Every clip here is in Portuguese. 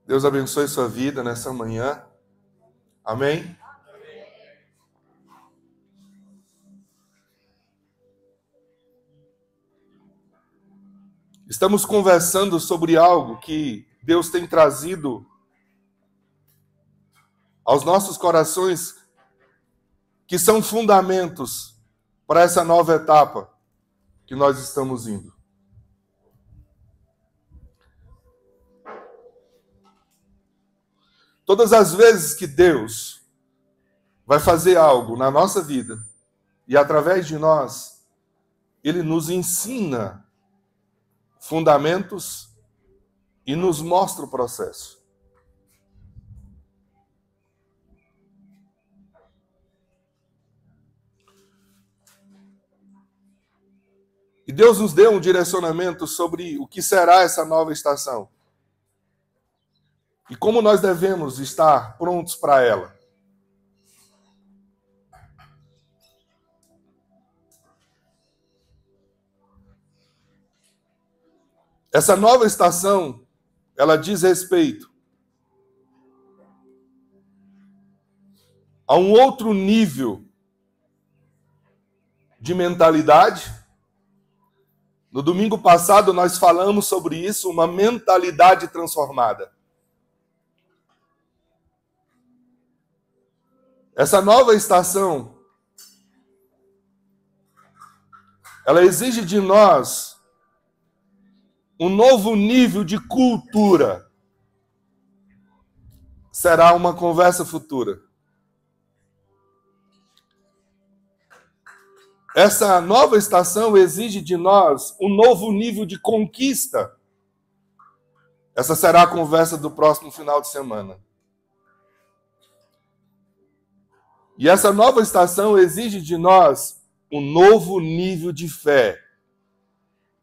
Deus abençoe sua vida nessa manhã. Amém? Estamos conversando sobre algo que Deus tem trazido aos nossos corações, que são fundamentos para essa nova etapa que nós estamos indo. Todas as vezes que Deus vai fazer algo na nossa vida e através de nós, Ele nos ensina fundamentos e nos mostra o processo. E Deus nos deu um direcionamento sobre o que será essa nova estação. E como nós devemos estar prontos para ela. Essa nova estação, ela diz respeito a um outro nível de mentalidade. No domingo passado nós falamos sobre isso, uma mentalidade transformada. Essa nova estação, ela exige de nós um novo nível de cultura. Será uma conversa futura. Essa nova estação exige de nós um novo nível de conquista. Essa será a conversa do próximo final de semana. E essa nova estação exige de nós um novo nível de fé.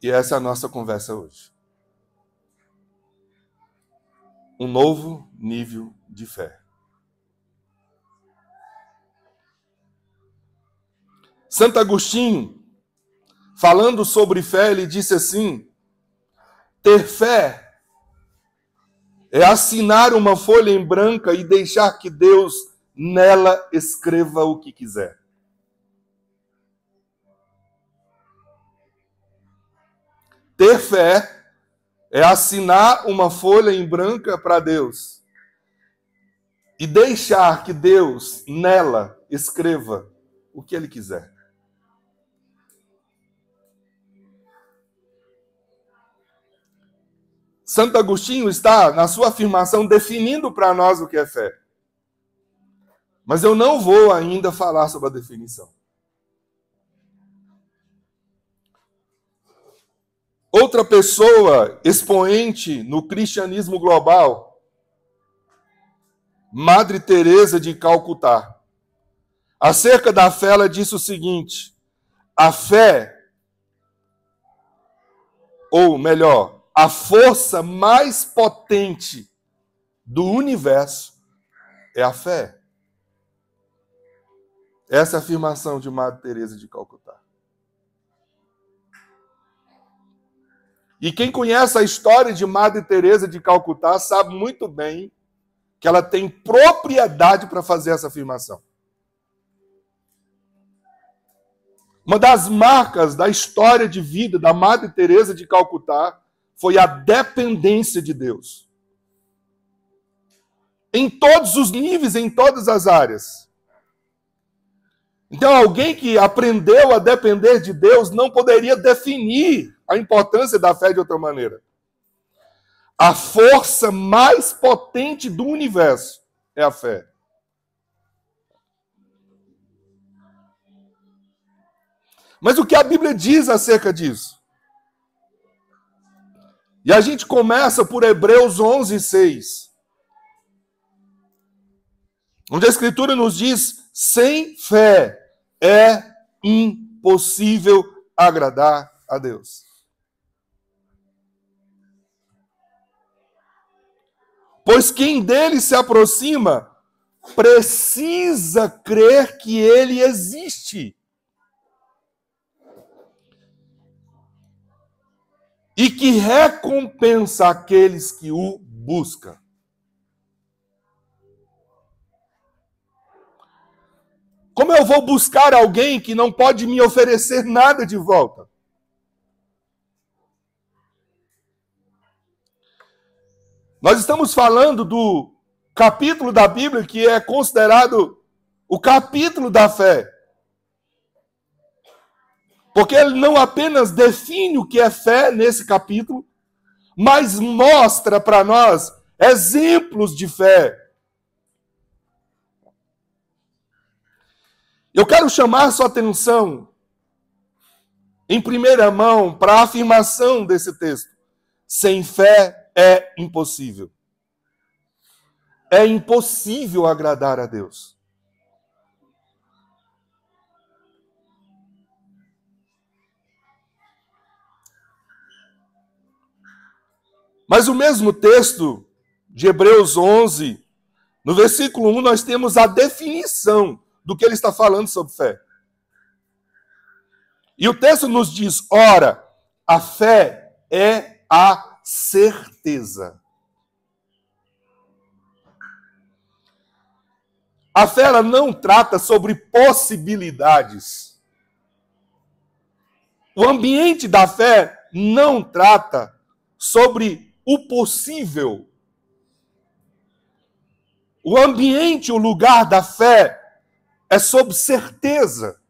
E essa é a nossa conversa hoje. Um novo nível de fé. Santo Agostinho, falando sobre fé, ele disse assim: ter fé é assinar uma folha em branco e deixar que Deus nela escreva o que quiser. Ter fé é assinar uma folha em branco para Deus e deixar que Deus nela escreva o que Ele quiser. Santo Agostinho está, na sua afirmação, definindo para nós o que é fé. Mas eu não vou ainda falar sobre a definição. Outra pessoa expoente no cristianismo global, Madre Teresa de Calcutá. Acerca da fé, ela disse o seguinte: a fé, ou melhor, a força mais potente do universo é a fé. Essa é a afirmação de Madre Teresa de Calcutá. E quem conhece a história de Madre Teresa de Calcutá sabe muito bem que ela tem propriedade para fazer essa afirmação. Uma das marcas da história de vida da Madre Teresa de Calcutá foi a dependência de Deus. Em todos os níveis, em todas as áreas. Então, alguém que aprendeu a depender de Deus não poderia definir a importância da fé de outra maneira. A força mais potente do universo é a fé. Mas o que a Bíblia diz acerca disso? E a gente começa por Hebreus 11:6. Onde a Escritura nos diz: sem fé é impossível agradar a Deus. Pois quem dele se aproxima precisa crer que ele existe e que recompensa aqueles que o buscam. Como eu vou buscar alguém que não pode me oferecer nada de volta? Nós estamos falando do capítulo da Bíblia que é considerado o capítulo da fé. Porque ele não apenas define o que é fé nesse capítulo, mas mostra para nós exemplos de fé. Eu quero chamar sua atenção, em primeira mão, para a afirmação desse texto. Sem fé é impossível. É impossível agradar a Deus. Mas o mesmo texto de Hebreus 11, no versículo 1, nós temos a definição do que ele está falando sobre fé. E o texto nos diz, ora, a fé é a certeza. A fé ela não trata sobre possibilidades. O ambiente da fé não trata sobre o possível. O ambiente, o lugar da fé é sobre certeza.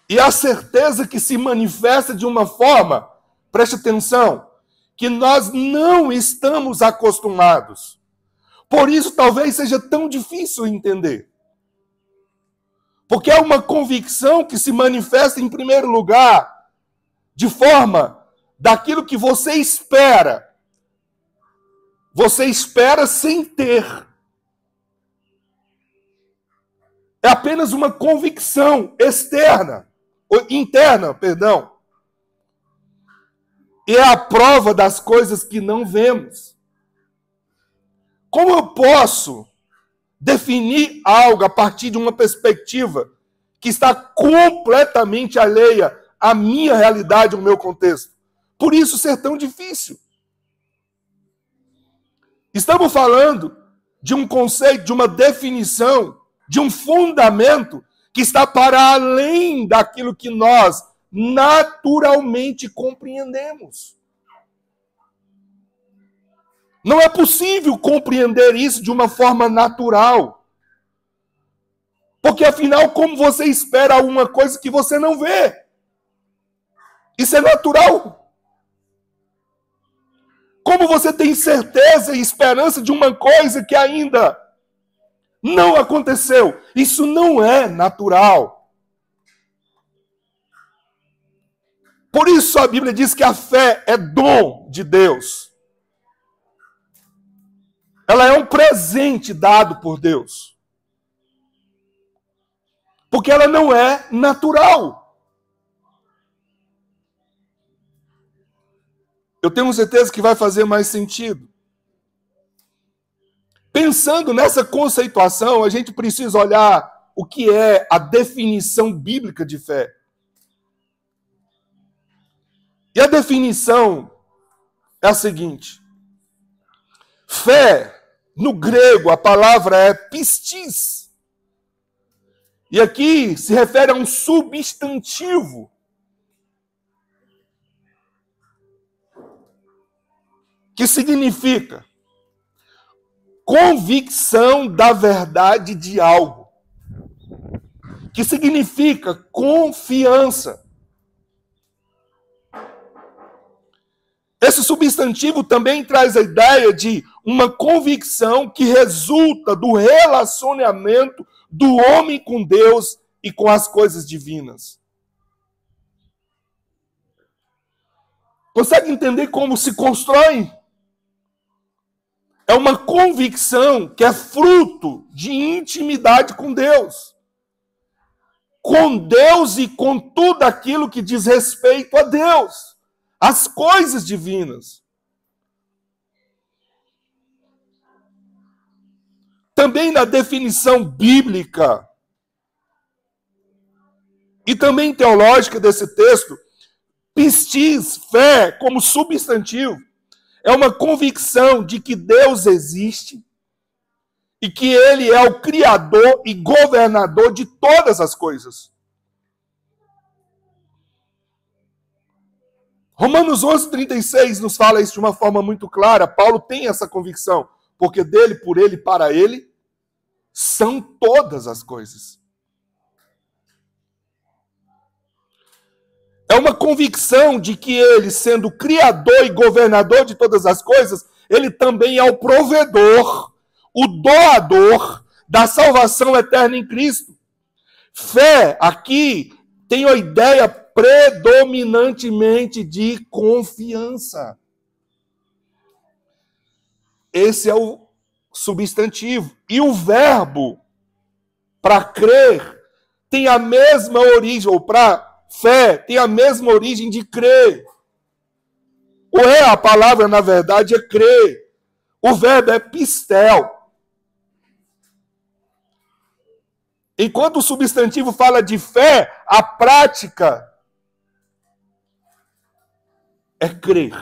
E a certeza que se manifesta de uma forma, preste atenção, que nós não estamos acostumados. Por isso talvez seja tão difícil entender. Porque é uma convicção que se manifesta em primeiro lugar de forma daquilo que você espera. Você espera sem ter. É apenas uma convicção externa, ou interna, perdão. E é a prova das coisas que não vemos. Como eu posso definir algo a partir de uma perspectiva que está completamente alheia à minha realidade, ao meu contexto? Por isso ser tão difícil. Estamos falando de um conceito, de uma definição, de um fundamento que está para além daquilo que nós naturalmente compreendemos. Não é possível compreender isso de uma forma natural. Porque, afinal, como você espera alguma coisa que você não vê? Isso é natural. Como você tem certeza e esperança de uma coisa que ainda não aconteceu? Isso não é natural. Por isso a Bíblia diz que a fé é dom de Deus. Ela é um presente dado por Deus. Porque ela não é natural. Eu tenho certeza que vai fazer mais sentido. Pensando nessa conceituação, a gente precisa olhar o que é a definição bíblica de fé. E a definição é a seguinte. Fé, no grego, a palavra é pistis. E aqui se refere a um substantivo. Que significa convicção da verdade de algo. Que significa confiança. Esse substantivo também traz a ideia de uma convicção que resulta do relacionamento do homem com Deus e com as coisas divinas. Consegue entender como se constrói? É uma convicção que é fruto de intimidade com Deus. Com Deus e com tudo aquilo que diz respeito a Deus. As coisas divinas. Também na definição bíblica e também teológica desse texto, pistis, fé, como substantivo, é uma convicção de que Deus existe e que Ele é o Criador e governador de todas as coisas. Romanos 11:36 nos fala isso de uma forma muito clara. Paulo tem essa convicção, porque dele, por ele e para ele, são todas as coisas. É uma convicção de que ele, sendo criador e governador de todas as coisas, ele também é o provedor, o doador da salvação eterna em Cristo. Fé, aqui, tem a ideia predominantemente de confiança. Esse é o substantivo. E o verbo, para crer, tem a mesma origem, ou para fé, tem a mesma origem de crer. A palavra, na verdade, é crer. O verbo é pistel. Enquanto o substantivo fala de fé, a prática é crer.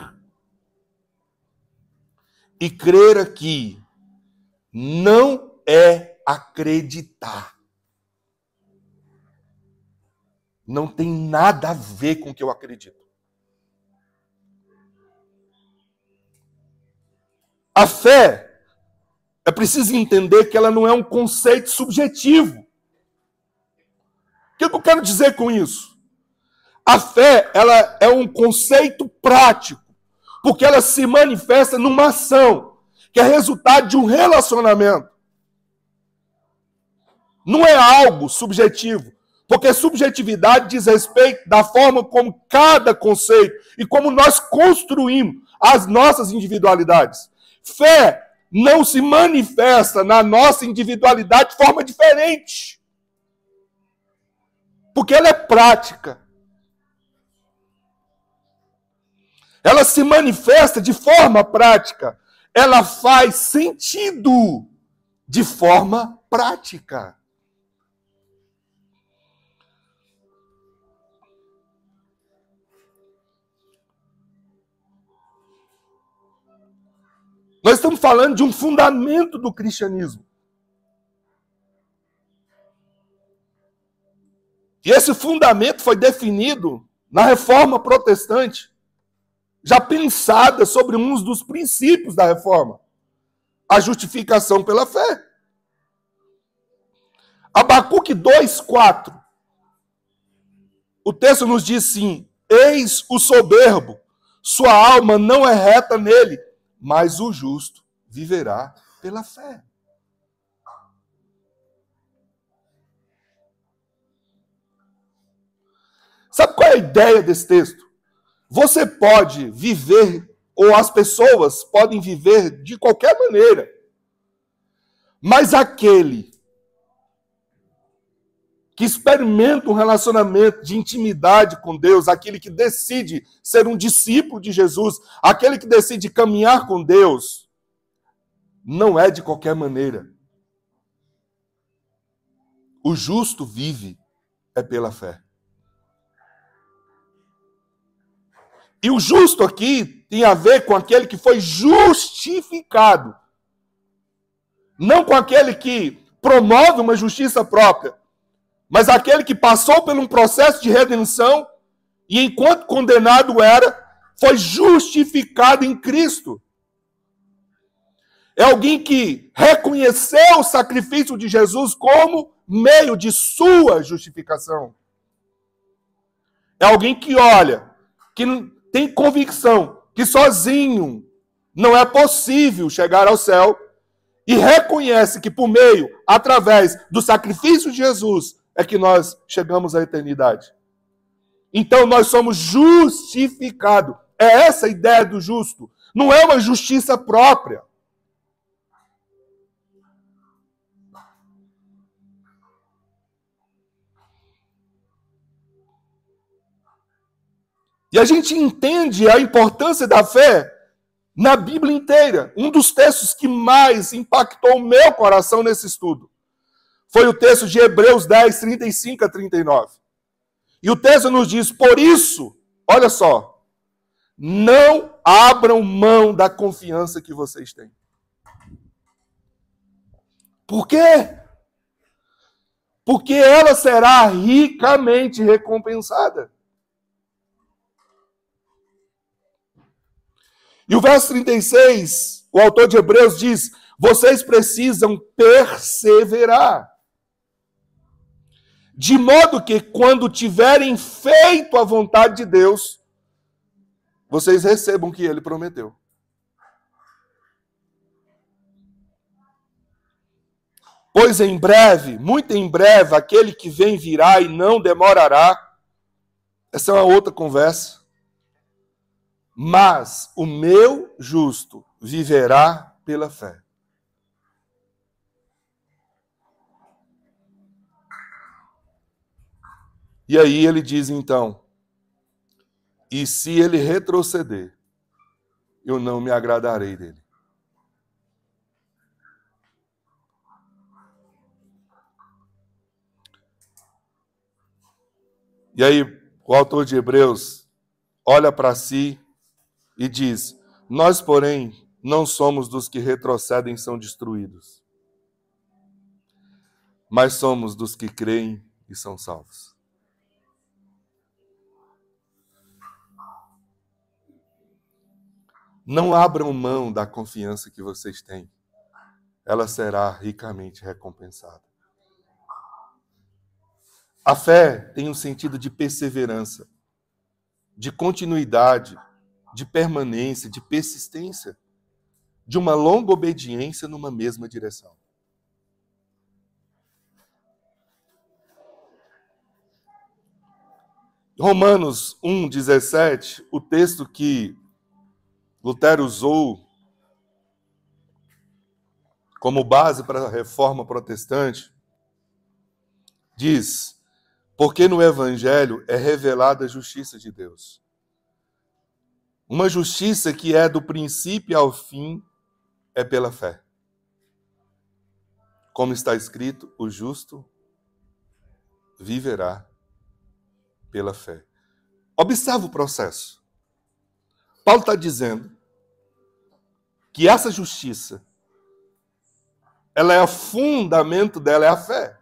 E crer aqui não é acreditar. Não tem nada a ver com o que eu acredito. A fé, é preciso entender que ela não é um conceito subjetivo. O que eu quero dizer com isso? A fé, ela é um conceito prático, porque ela se manifesta numa ação, que é resultado de um relacionamento. Não é algo subjetivo, porque subjetividade diz respeito da forma como cada conceito e como nós construímos as nossas individualidades. Fé não se manifesta na nossa individualidade de forma diferente, porque ela é prática. Ela se manifesta de forma prática. Ela faz sentido de forma prática. Nós estamos falando de um fundamento do cristianismo. E esse fundamento foi definido na Reforma Protestante, já pensada sobre um dos princípios da Reforma, a justificação pela fé. Abacuque 2:4. O texto nos diz assim: eis o soberbo, sua alma não é reta nele, mas o justo viverá pela fé. Sabe qual é a ideia desse texto? Você pode viver, ou as pessoas podem viver de qualquer maneira, mas aquele que experimenta um relacionamento de intimidade com Deus, aquele que decide ser um discípulo de Jesus, aquele que decide caminhar com Deus, não é de qualquer maneira. O justo vive é pela fé. E o justo aqui tem a ver com aquele que foi justificado. Não com aquele que promove uma justiça própria, mas aquele que passou por um processo de redenção e, enquanto condenado era, foi justificado em Cristo. É alguém que reconheceu o sacrifício de Jesus como meio de sua justificação. É alguém que olha, que tem convicção que sozinho não é possível chegar ao céu e reconhece que por meio, através do sacrifício de Jesus, é que nós chegamos à eternidade. Então nós somos justificados. É essa a ideia do justo. Não é uma justiça própria. E a gente entende a importância da fé na Bíblia inteira. Um dos textos que mais impactou o meu coração nesse estudo foi o texto de Hebreus 10, 35 a 39. E o texto nos diz: por isso, olha só, não abram mão da confiança que vocês têm. Por quê? Porque ela será ricamente recompensada. E o verso 36, o autor de Hebreus diz: vocês precisam perseverar. De modo que, quando tiverem feito a vontade de Deus, vocês recebam o que ele prometeu. Pois em breve, muito em breve, aquele que vem virá e não demorará. Essa é uma outra conversa. Mas o meu justo viverá pela fé. E aí ele diz então: e se ele retroceder, eu não me agradarei dele. E aí o autor de Hebreus olha para si e diz: nós, porém, não somos dos que retrocedem e são destruídos, mas somos dos que creem e são salvos. Não abram mão da confiança que vocês têm. Ela será ricamente recompensada. A fé tem um sentido de perseverança, de continuidade, de permanência, de persistência, de uma longa obediência numa mesma direção. Romanos 1,17, o texto que Lutero usou como base para a reforma protestante, diz: porque no Evangelho é revelada a justiça de Deus. Uma justiça que é do princípio ao fim, é pela fé. Como está escrito, o justo viverá pela fé. Observa o processo. Paulo está dizendo que essa justiça, ela é o fundamento dela, é a fé.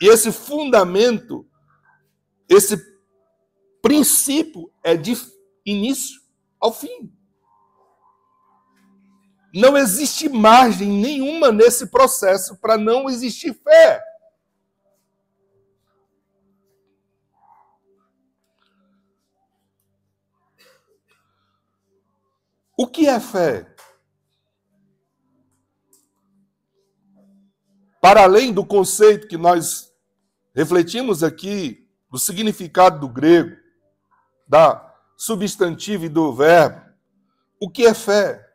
E esse fundamento, esse princípio é de início ao fim. Não existe margem nenhuma nesse processo para não existir fé. O que é fé? Para além do conceito que nós refletimos aqui, do significado do grego, da substantivo e do verbo, o que é fé?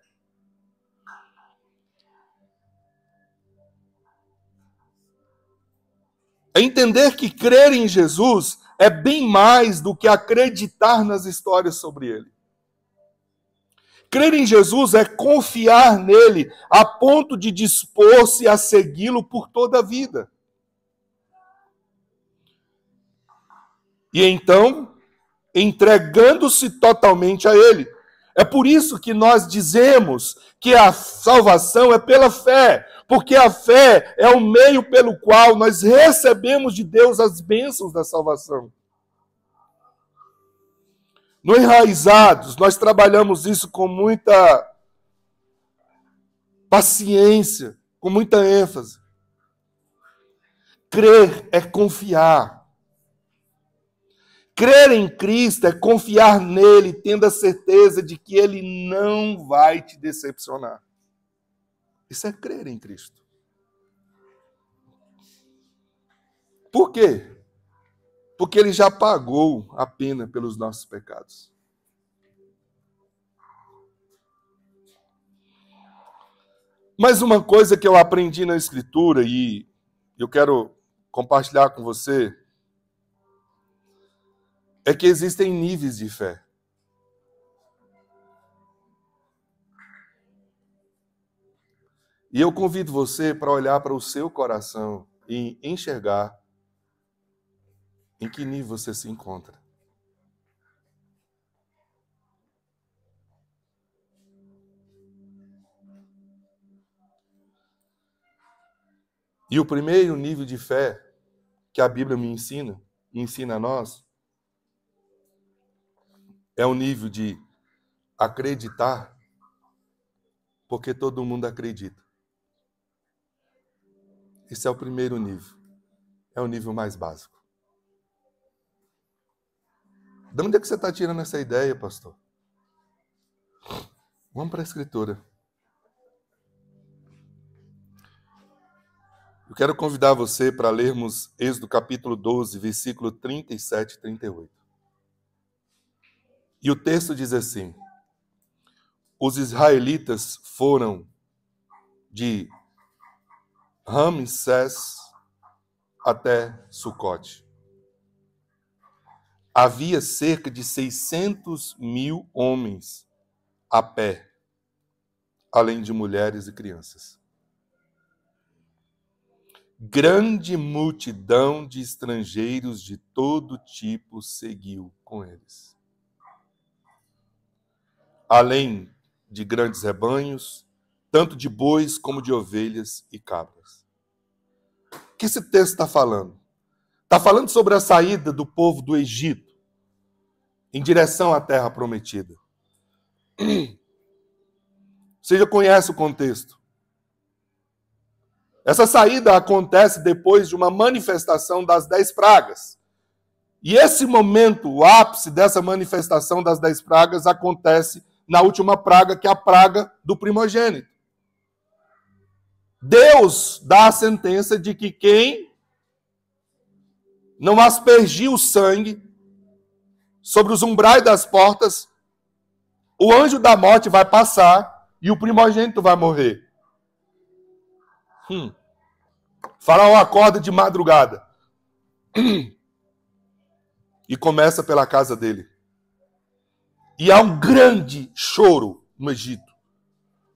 É entender que crer em Jesus é bem mais do que acreditar nas histórias sobre ele. Crer em Jesus é confiar nele a ponto de dispor-se a segui-lo por toda a vida. E então, entregando-se totalmente a ele. É por isso que nós dizemos que a salvação é pela fé, porque a fé é o meio pelo qual nós recebemos de Deus as bênçãos da salvação. No Enraizados, nós trabalhamos isso com muita paciência, com muita ênfase. Crer é confiar. Crer em Cristo é confiar nele, tendo a certeza de que ele não vai te decepcionar. Isso é crer em Cristo. Por quê? Porque ele já pagou a pena pelos nossos pecados. Mas uma coisa que eu aprendi na Escritura e eu quero compartilhar com você é que existem níveis de fé. E eu convido você para olhar para o seu coração e enxergar em que nível você se encontra. E o primeiro nível de fé que a Bíblia me ensina, e ensina a nós, é o nível de acreditar, porque todo mundo acredita. Esse é o primeiro nível. É o nível mais básico. De onde é que você está tirando essa ideia, pastor? Vamos para a Escritura. Eu quero convidar você para lermos Êxodo capítulo 12, versículo 37 e 38. E o texto diz assim: os israelitas foram de Ramsés até Sucote. Havia cerca de 600.000 homens a pé, além de mulheres e crianças. Grande multidão de estrangeiros de todo tipo seguiu com eles. Além de grandes rebanhos, tanto de bois como de ovelhas e cabras. O que esse texto está falando? Está falando sobre a saída do povo do Egito em direção à terra prometida. Você já conhece o contexto. Essa saída acontece depois de uma manifestação das 10 pragas. E esse momento, o ápice dessa manifestação das 10 pragas, acontece na última praga, que é a praga do primogênito. Deus dá a sentença de que quem não aspergir o sangue sobre os umbrais das portas, o anjo da morte vai passar e o primogênito vai morrer. Faraó acorda de madrugada e começa pela casa dele. E há um grande choro no Egito,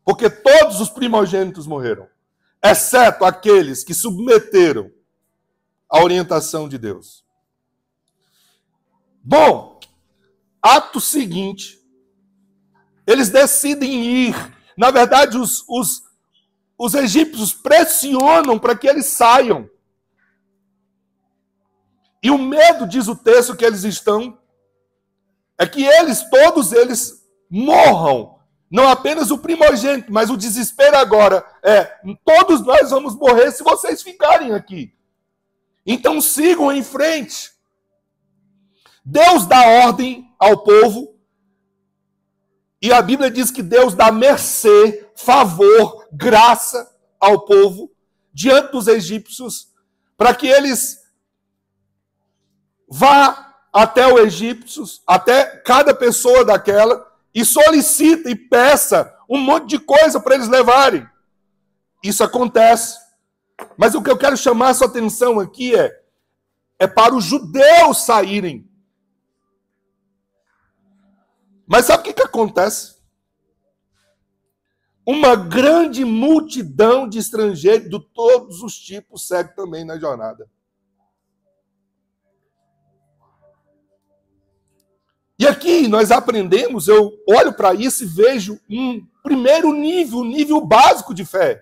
porque todos os primogênitos morreram, exceto aqueles que submeteram à orientação de Deus. Bom, ato seguinte, eles decidem ir. Na verdade, os egípcios pressionam para que eles saiam. E o medo, diz o texto, que eles estão, é que todos eles morram. Não apenas o primogênito, mas o desespero agora é: todos nós vamos morrer se vocês ficarem aqui. Então sigam em frente. Deus dá ordem ao povo, e a Bíblia diz que Deus dá mercê, favor, graça ao povo diante dos egípcios, para que eles vá até os egípcios, até cada pessoa daquela, e solicita e peça um monte de coisa para eles levarem. Isso acontece. Mas o que eu quero chamar a sua atenção aqui é para os judeus saírem. Mas sabe o que acontece? Uma grande multidão de estrangeiros de todos os tipos segue também na jornada. E aqui nós aprendemos, eu olho para isso e vejo um primeiro nível, um nível básico de fé.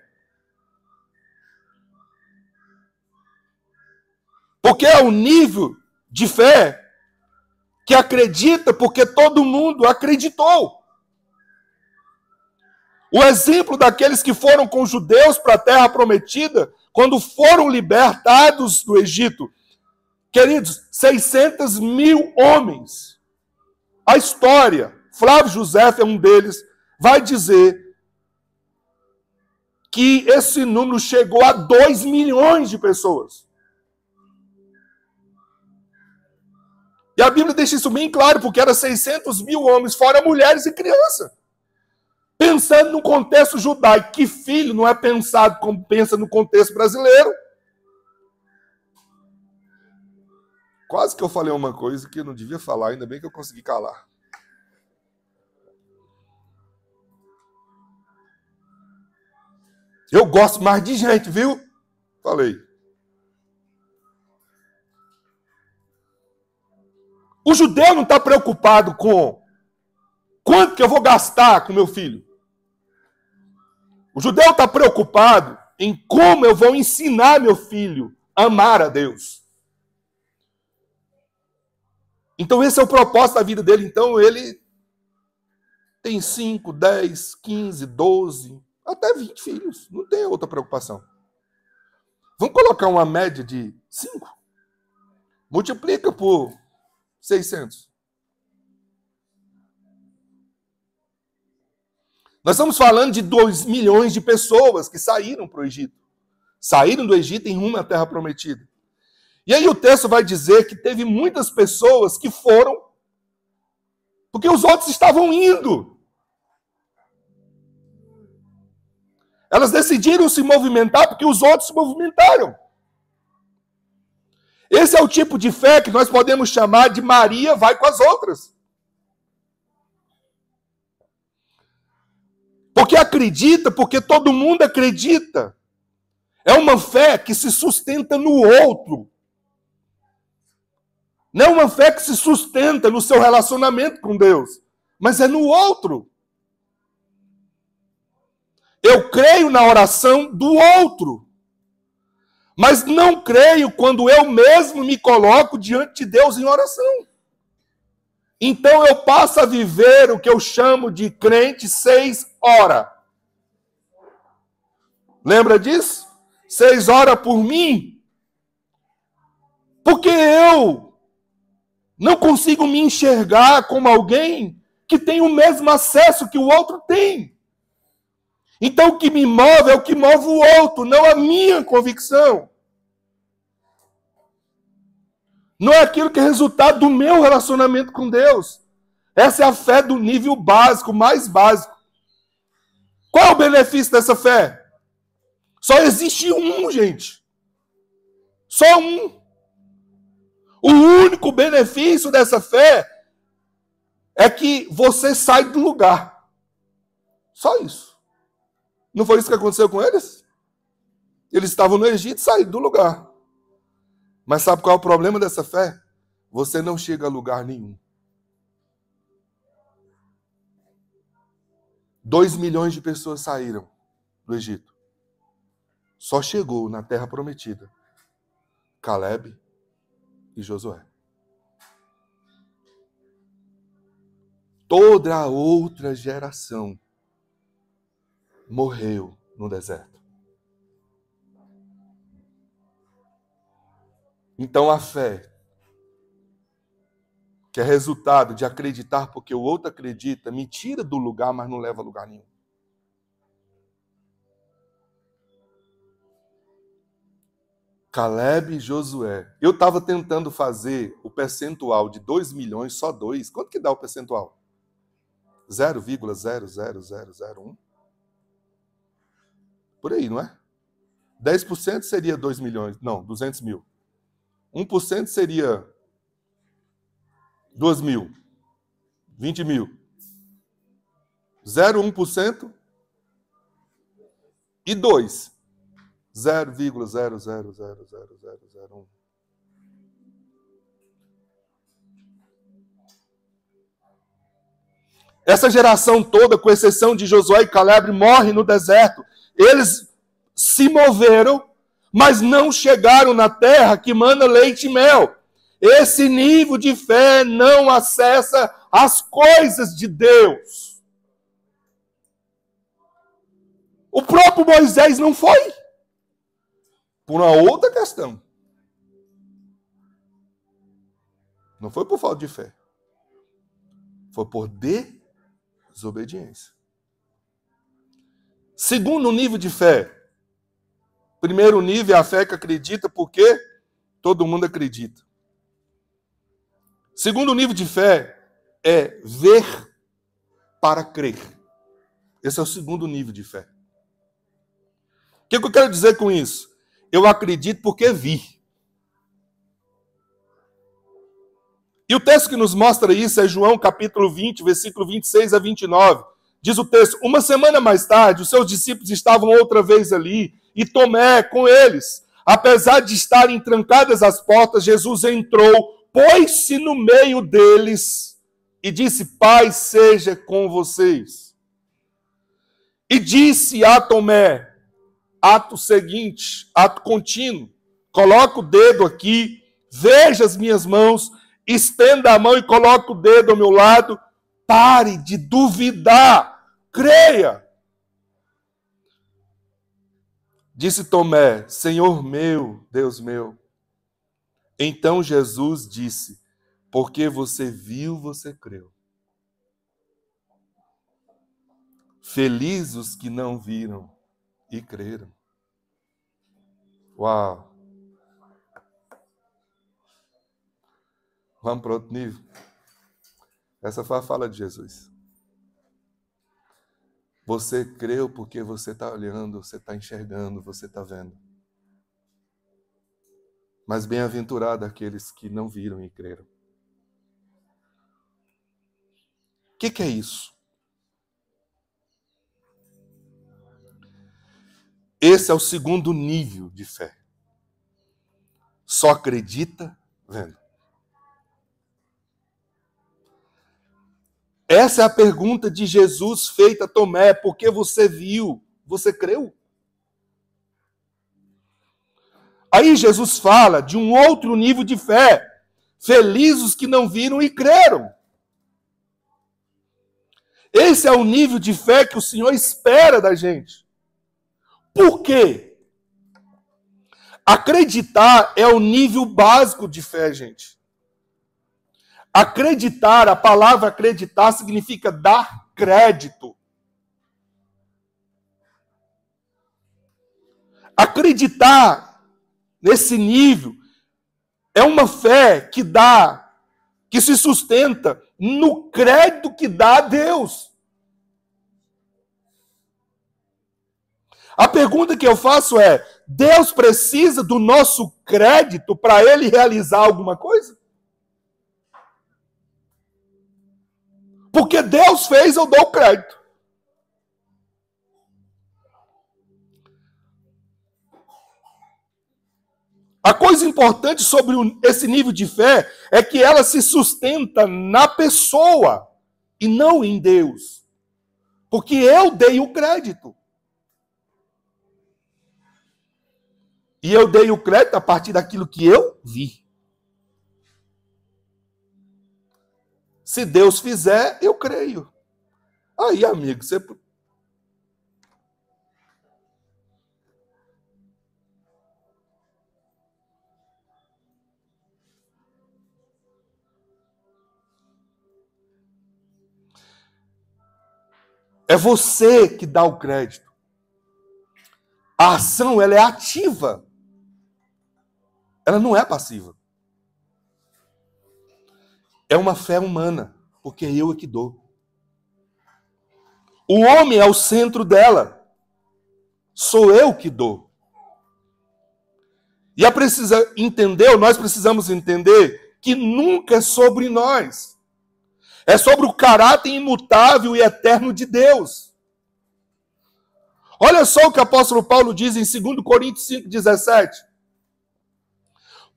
Porque é um nível de fé que acredita porque todo mundo acreditou. O exemplo daqueles que foram com os judeus para a terra prometida, quando foram libertados do Egito, queridos, 600.000 homens. A história, Flávio José é um deles, vai dizer que esse número chegou a 2 milhões de pessoas. E a Bíblia deixa isso bem claro, porque era 600.000 homens, fora mulheres e crianças. Pensando no contexto judaico, que filho não é pensado como pensa no contexto brasileiro. Quase que eu falei uma coisa que eu não devia falar, ainda bem que eu consegui calar. Eu gosto mais de gente, viu? Falei. O judeu não está preocupado com quanto que eu vou gastar com meu filho. O judeu está preocupado em como eu vou ensinar meu filho a amar a Deus. Então esse é o propósito da vida dele. Então ele tem 5, 10, 15, 12, até 20 filhos. Não tem outra preocupação. Vamos colocar uma média de 5. Multiplica por 600. Nós estamos falando de 2 milhões de pessoas que saíram para o Egito. Saíram do Egito em rumo à Terra Prometida. E aí o texto vai dizer que teve muitas pessoas que foram porque os outros estavam indo. Elas decidiram se movimentar porque os outros se movimentaram. Esse é o tipo de fé que nós podemos chamar de Maria vai com as outras. Porque acredita, porque todo mundo acredita. É uma fé que se sustenta no outro. Não é uma fé que se sustenta no seu relacionamento com Deus, mas é no outro. Eu creio na oração do outro, mas não creio quando eu mesmo me coloco diante de Deus em oração. Então eu passo a viver o que eu chamo de crente 6 horas. Lembra disso? 6 horas por mim. Porque eu não consigo me enxergar como alguém que tem o mesmo acesso que o outro tem. Então o que me move é o que move o outro, não a minha convicção. Não é aquilo que é resultado do meu relacionamento com Deus. Essa é a fé do nível básico, mais básico. Qual é o benefício dessa fé? Só existe um, gente. Só um. O único benefício dessa fé é que você sai do lugar. Só isso. Não foi isso que aconteceu com eles? Eles estavam no Egito e saíram do lugar. Mas sabe qual é o problema dessa fé? Você não chega a lugar nenhum. 2 milhões de pessoas saíram do Egito. Só chegou na Terra Prometida Caleb e Josué. Toda a outra geração morreu no deserto. Então a fé, que é resultado de acreditar porque o outro acredita, me tira do lugar, mas não leva a lugar nenhum. Caleb e Josué. Eu estava tentando fazer o percentual de 2 milhões, só 2. Quanto que dá o percentual? 0,00001? Por aí, não é? 10% seria 2 milhões. Não, 200 mil. 1% seria 2 mil. 20 mil. 0,1% e 2. 0,000001. Essa geração toda, com exceção de Josué e Caleb, morre no deserto. Eles se moveram, mas não chegaram na terra que manda leite e mel. Esse nível de fé não acessa as coisas de Deus. O próprio Moisés não foi. Por uma outra questão. Não foi por falta de fé. Foi por desobediência. Segundo nível de fé. Primeiro nível é a fé que acredita porque todo mundo acredita. Segundo nível de fé é ver para crer. Esse é o segundo nível de fé. O que eu quero dizer com isso? Eu acredito porque vi. E o texto que nos mostra isso é João capítulo 20, versículo 26 a 29. Diz o texto: uma semana mais tarde, os seus discípulos estavam outra vez ali, e Tomé com eles. Apesar de estarem trancadas as portas, Jesus entrou, pôs-se no meio deles e disse: paz seja com vocês. E disse a Tomé: ato seguinte, ato contínuo. Coloca o dedo aqui, veja as minhas mãos, estenda a mão e coloca o dedo ao meu lado. Pare de duvidar, creia. Disse Tomé, Senhor meu, Deus meu. Então Jesus disse, porque você viu, você creu. Felizes os que não viram e creram. Uau! Vamos para outro nível? Essa foi a fala de Jesus. Você creu porque você está olhando, você está enxergando, você está vendo. Mas bem-aventurado aqueles que não viram e creram. O que é isso? Esse é o segundo nível de fé. Só acredita vendo. Essa é a pergunta de Jesus feita a Tomé. Porque você viu, você creu? Aí Jesus fala de um outro nível de fé. Felizes os que não viram e creram. Esse é o nível de fé que o Senhor espera da gente. Por quê? Acreditar é o nível básico de fé, gente. Acreditar, a palavra acreditar significa dar crédito. Acreditar nesse nível é uma fé que se sustenta no crédito que dá a Deus. A pergunta que eu faço é, Deus precisa do nosso crédito para Ele realizar alguma coisa? Porque Deus fez, eu dou o crédito. A coisa importante sobre esse nível de fé é que ela se sustenta na pessoa e não em Deus. Porque eu dei o crédito. E eu dei o crédito a partir daquilo que eu vi. Se Deus fizer, eu creio. Aí, amigo, você... É você que dá o crédito. A ação, ela é ativa. Ela não é passiva. É uma fé humana, porque eu é que dou. O homem é o centro dela. Sou eu que dou. E nós precisamos entender que nunca é sobre nós. É sobre o caráter imutável e eterno de Deus. Olha só o que o apóstolo Paulo diz em 2 Coríntios 5,17.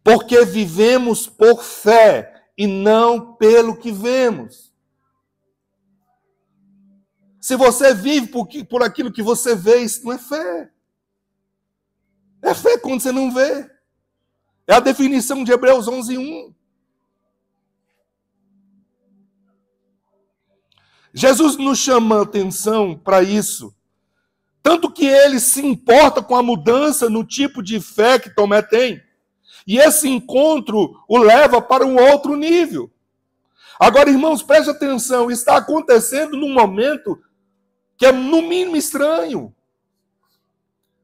Porque vivemos por fé e não pelo que vemos. Se você vive por aquilo que você vê, isso não é fé. É fé quando você não vê. É a definição de Hebreus 11:1. Jesus nos chama a atenção para isso. Tanto que ele se importa com a mudança no tipo de fé que Tomé tem. E esse encontro o leva para um outro nível. Agora, irmãos, preste atenção. Está acontecendo num momento que é, no mínimo, estranho.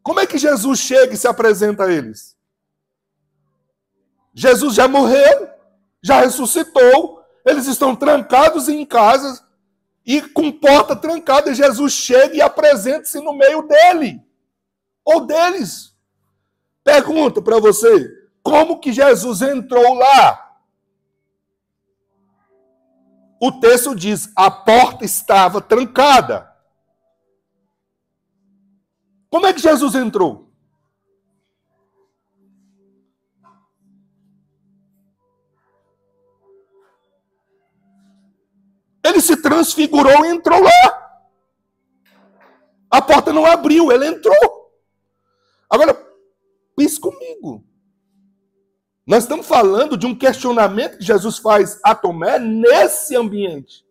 Como é que Jesus chega e se apresenta a eles? Jesus já morreu, já ressuscitou, eles estão trancados em casa e com porta trancada, e Jesus chega e apresenta-se no meio dele, ou deles. Pergunta para você, como que Jesus entrou lá? O texto diz, a porta estava trancada. Como é que Jesus entrou? Ele se transfigurou e entrou lá. A porta não abriu, ele entrou. Agora, pense comigo. Nós estamos falando de um questionamento que Jesus faz a Tomé nesse ambiente.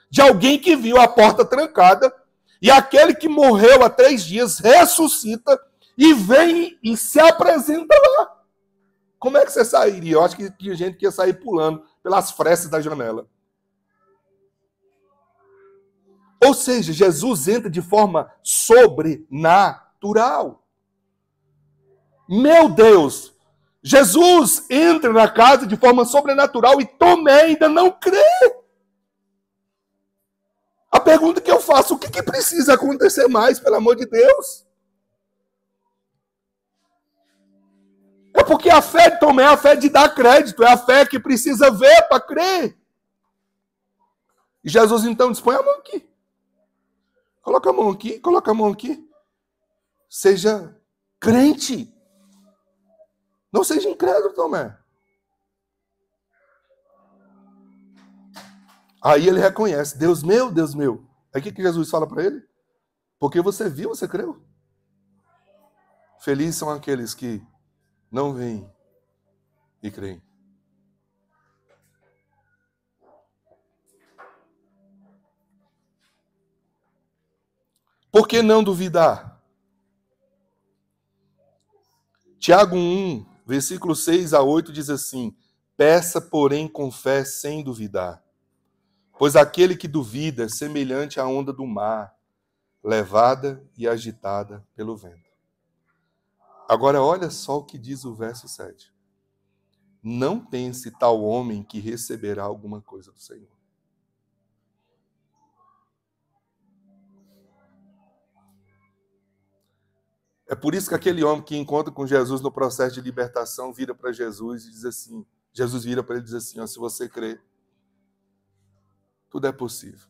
De alguém que viu a porta trancada e aquele que morreu há 3 dias ressuscita e vem e se apresenta lá. Como é que você sairia? Eu acho que tinha gente que ia sair pulando pelas frestas da janela. Ou seja, Jesus entra de forma sobrenatural. Meu Deus! Jesus entra na casa de forma sobrenatural e Tomé ainda não crê. A pergunta que eu faço, o que precisa acontecer mais, pelo amor de Deus? É porque a fé de Tomé é a fé de dar crédito, é a fé que precisa ver para crer. E Jesus então diz, põe a mão aqui. Coloca a mão aqui, coloca a mão aqui. Seja crente. Não seja incrédulo, Tomé. Aí ele reconhece, Deus meu, Deus meu. Aí o que Jesus fala para ele? Porque você viu, você creu. Felizes são aqueles que não veem e creem. Por que não duvidar? Tiago 1, versículo 6 a 8 diz assim, peça, porém, com fé, sem duvidar. Pois aquele que duvida é semelhante à onda do mar, levada e agitada pelo vento. Agora, olha só o que diz o verso 7. Não pense tal homem que receberá alguma coisa do Senhor. É por isso que aquele homem que encontra com Jesus no processo de libertação vira para Jesus e diz assim, Jesus vira para ele e diz assim, ó, se você crer, tudo é possível.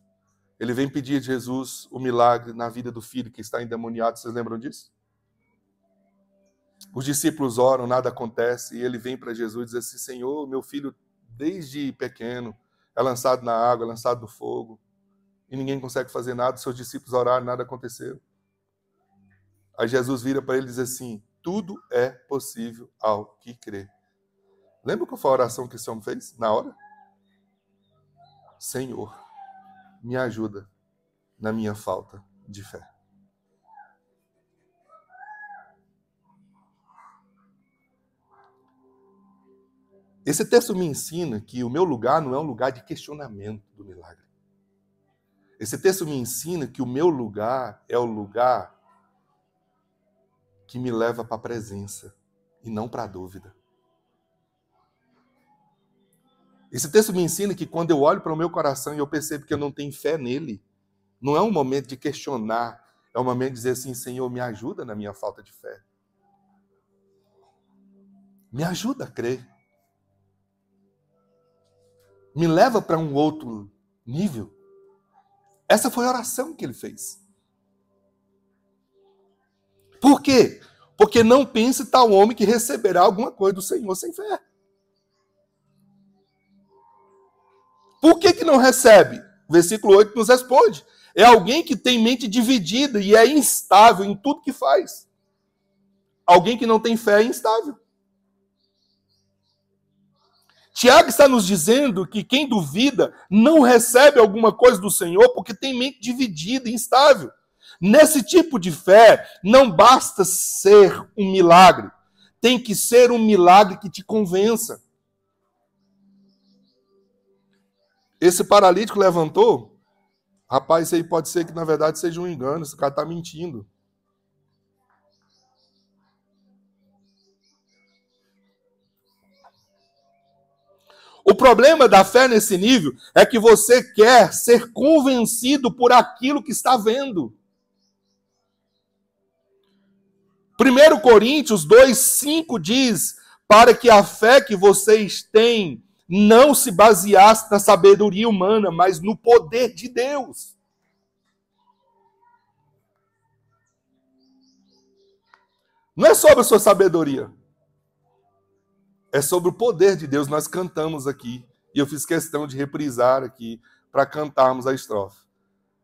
Ele vem pedir a Jesus o milagre na vida do filho que está endemoniado, vocês lembram disso? Os discípulos oram, nada acontece, e ele vem para Jesus e diz assim, Senhor, meu filho, desde pequeno, é lançado na água, é lançado no fogo, e ninguém consegue fazer nada, seus discípulos oraram, nada aconteceu. Aí Jesus vira para ele e diz assim, tudo é possível ao que crê. Lembra qual foi a oração que esse homem fez na hora? Senhor, me ajuda na minha falta de fé. Esse texto me ensina que o meu lugar não é um lugar de questionamento do milagre. Esse texto me ensina que o meu lugar é o lugar que me leva para a presença e não para a dúvida. Esse texto me ensina que quando eu olho para o meu coração e eu percebo que eu não tenho fé nele, não é um momento de questionar, é um momento de dizer assim, Senhor, me ajuda na minha falta de fé. Me ajuda a crer. Me leva para um outro nível. Essa foi a oração que ele fez. Por quê? Porque não pense tal homem que receberá alguma coisa do Senhor sem fé. Por que não recebe? O versículo 8 nos responde. É alguém que tem mente dividida e é instável em tudo que faz. Alguém que não tem fé é instável. Tiago está nos dizendo que quem duvida não recebe alguma coisa do Senhor porque tem mente dividida e instável. Nesse tipo de fé, não basta ser um milagre. Tem que ser um milagre que te convença. Esse paralítico levantou, rapaz, isso aí pode ser que na verdade seja um engano, esse cara está mentindo. O problema da fé nesse nível é que você quer ser convencido por aquilo que está vendo. 1 Coríntios 2:5 diz, para que a fé que vocês têm não se baseasse na sabedoria humana, mas no poder de Deus. Não é sobre a sua sabedoria. É sobre o poder de Deus. Nós cantamos aqui, e eu fiz questão de reprisar aqui, para cantarmos a estrofe.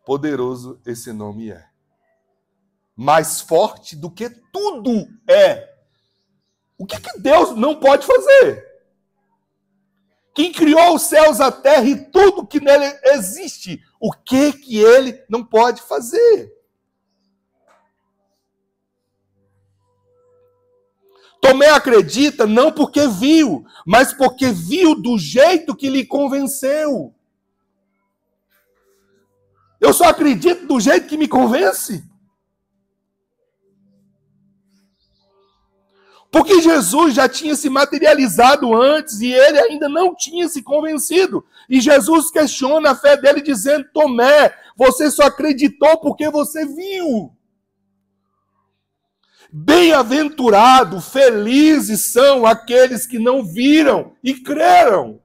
Poderoso esse nome é. mais forte do que tudo é. O que Deus não pode fazer? Quem criou os céus, a terra e tudo que nele existe, o que ele não pode fazer? Tomé acredita não porque viu, mas porque viu do jeito que lhe convenceu. Eu só acredito do jeito que me convence. Porque Jesus já tinha se materializado antes e ele ainda não tinha se convencido. E Jesus questiona a fé dele dizendo: Tomé, você só acreditou porque você viu. Bem-aventurado, felizes são aqueles que não viram e creram.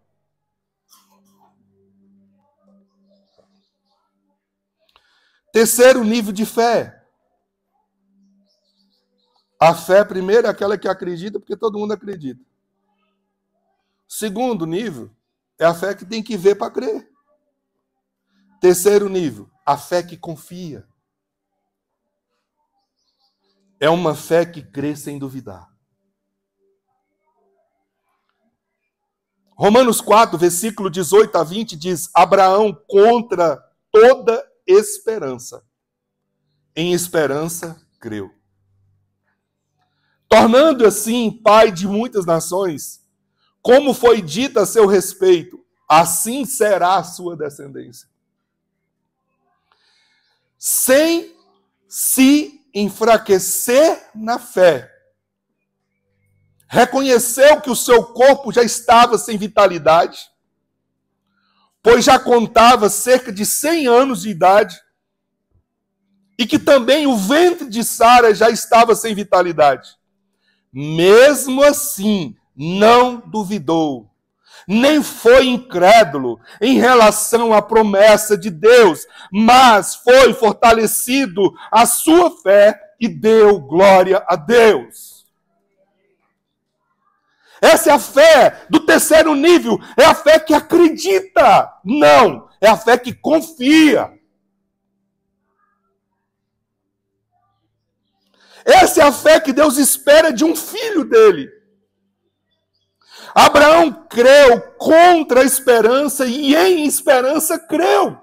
Terceiro nível de fé. A fé, primeiro, é aquela que acredita, porque todo mundo acredita. Segundo nível, é a fé que tem que ver para crer. Terceiro nível, a fé que confia. É uma fé que crê sem duvidar. Romanos 4, versículo 18 a 20 diz: Abraão contra toda esperança. Em esperança, creu. Tornando assim pai de muitas nações, como foi dito a seu respeito, assim será a sua descendência. Sem se enfraquecer na fé, reconheceu que o seu corpo já estava sem vitalidade, pois já contava cerca de 100 anos de idade, e que também o ventre de Sara já estava sem vitalidade. Mesmo assim, não duvidou, nem foi incrédulo em relação à promessa de Deus, mas foi fortalecido a sua fé e deu glória a Deus. Essa é a fé do terceiro nível, é a fé que acredita, não, é a fé que confia. Essa é a fé que Deus espera de um filho dele. Abraão creu contra a esperança e em esperança creu.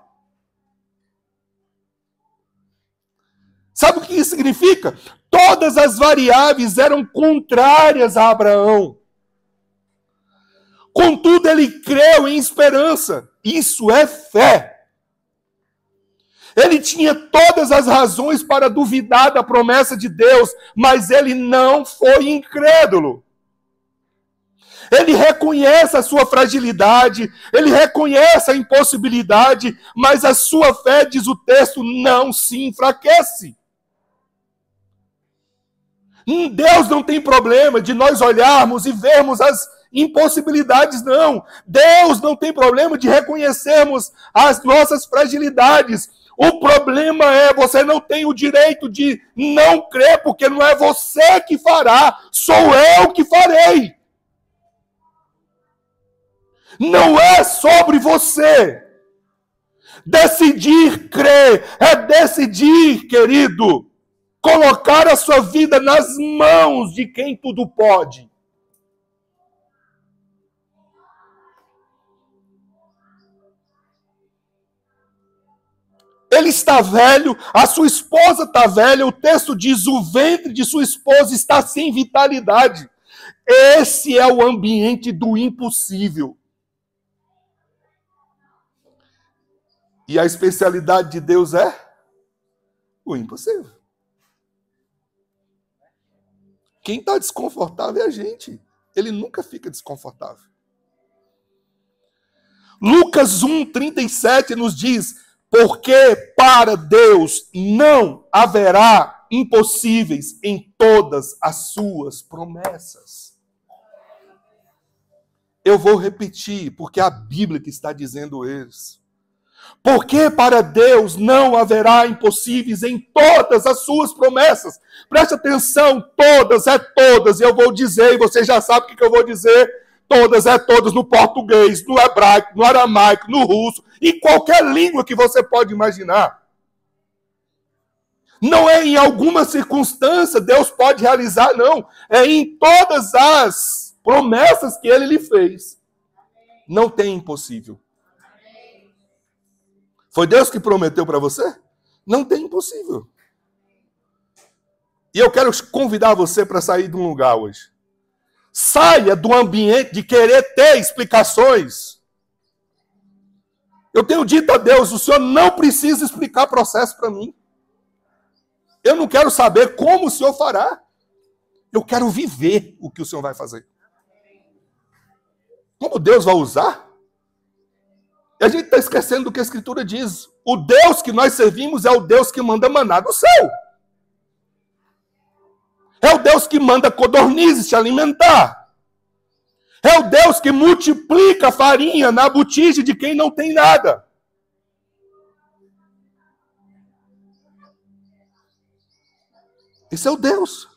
Sabe o que isso significa? Todas as variáveis eram contrárias a Abraão. Contudo, ele creu em esperança. Isso é fé. Ele tinha todas as razões para duvidar da promessa de Deus, mas ele não foi incrédulo. Ele reconhece a sua fragilidade, ele reconhece a impossibilidade, mas a sua fé, diz o texto, não se enfraquece. Deus não tem problema de nós olharmos e vermos as impossibilidades, não. Deus não tem problema de reconhecermos as nossas fragilidades. O problema é, você não tem o direito de não crer, porque não é você que fará, sou eu que farei. Não é sobre você. Decidir crer é decidir, querido, colocar a sua vida nas mãos de quem tudo pode. Ele está velho, a sua esposa está velha, o texto diz, o ventre de sua esposa está sem vitalidade. Esse é o ambiente do impossível. E a especialidade de Deus é o impossível. Quem está desconfortável é a gente. Ele nunca fica desconfortável. Lucas 1:37 nos diz: porque para Deus não haverá impossíveis em todas as suas promessas. Eu vou repetir, porque é a Bíblia que está dizendo isso. Porque para Deus não haverá impossíveis em todas as suas promessas. Preste atenção, todas é todas. E eu vou dizer, e você já sabe o que eu vou dizer. Todas é todas no português, no hebraico, no aramaico, no russo, e qualquer língua que você pode imaginar. Não é em alguma circunstância Deus pode realizar, não. É em todas as promessas que ele lhe fez. Não tem impossível. Foi Deus que prometeu para você? Não tem impossível. E eu quero convidar você para sair de um lugar hoje. Saia do ambiente de querer ter explicações. Eu tenho dito a Deus, o Senhor não precisa explicar processo para mim. Eu não quero saber como o Senhor fará. Eu quero viver o que o Senhor vai fazer. Como Deus vai usar? E a gente está esquecendo do que a Escritura diz. O Deus que nós servimos é o Deus que manda maná do céu. É o Deus que manda codornizes te alimentar. É o Deus que multiplica a farinha na botija de quem não tem nada. Esse é o Deus.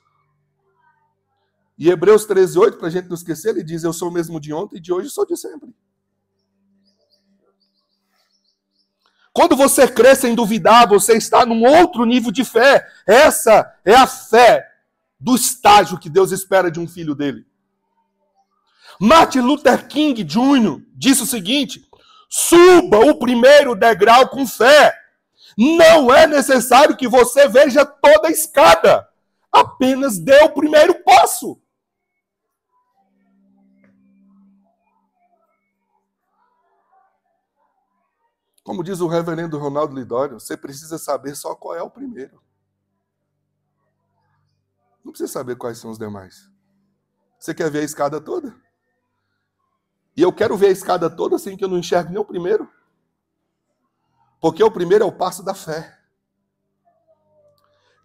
E Hebreus 13:8, para a gente não esquecer, ele diz, eu sou o mesmo de ontem, de hoje e sou de sempre. Quando você cresce sem duvidar, você está num outro nível de fé. Essa é a fé do estágio que Deus espera de um filho dele. Martin Luther King Jr. disse o seguinte, suba o primeiro degrau com fé. Não é necessário que você veja toda a escada. Apenas dê o primeiro passo. Como diz o reverendo Ronaldo Lidório, você precisa saber só qual é o primeiro. Não precisa saber quais são os demais. Você quer ver a escada toda? E eu quero ver a escada toda sem que eu não enxergue nem o primeiro. Porque o primeiro é o passo da fé.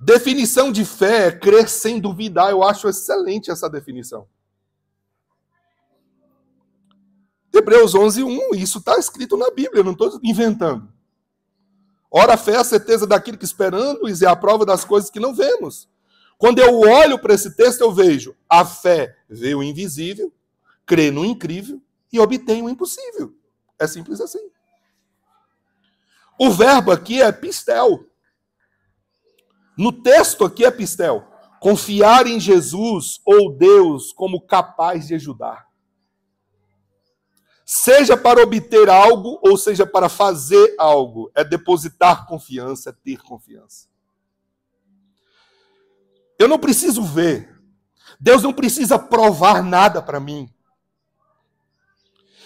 Definição de fé é crer sem duvidar. Eu acho excelente essa definição. Hebreus 11:1, isso está escrito na Bíblia, eu não estou inventando. Ora, a fé é a certeza daquilo que esperamos e é a prova das coisas que não vemos. Quando eu olho para esse texto, eu vejo a fé vê o invisível, crê no incrível e obtém o impossível. É simples assim. O verbo aqui é pistel. No texto aqui é pistel. Confiar em Jesus ou Deus como capaz de ajudar. Seja para obter algo ou seja para fazer algo, é depositar confiança, é ter confiança. Eu não preciso ver. Deus não precisa provar nada para mim.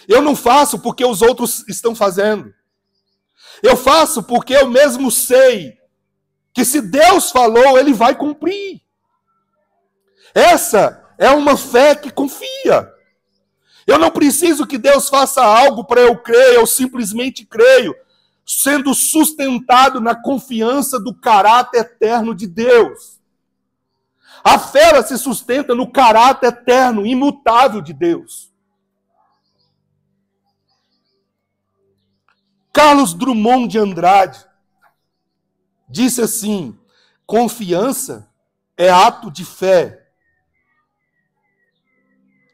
Eu não faço porque os outros estão fazendo. Eu faço porque eu mesmo sei que se Deus falou, Ele vai cumprir. Essa é uma fé que confia. Eu não preciso que Deus faça algo para eu crer, eu simplesmente creio, sendo sustentado na confiança do caráter eterno de Deus. A fé ela se sustenta no caráter eterno, imutável de Deus. Carlos Drummond de Andrade disse assim, confiança é ato de fé.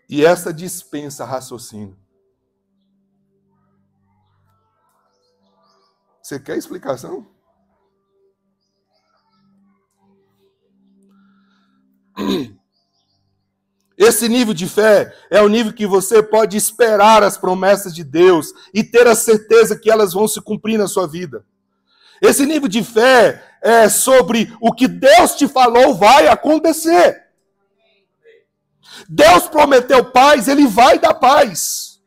E essa dispensa raciocínio. Você quer explicação? Esse nível de fé é o nível que você pode esperar as promessas de Deus e ter a certeza que elas vão se cumprir na sua vida. Esse nível de fé é sobre o que Deus te falou vai acontecer. Deus prometeu paz, Ele vai dar paz.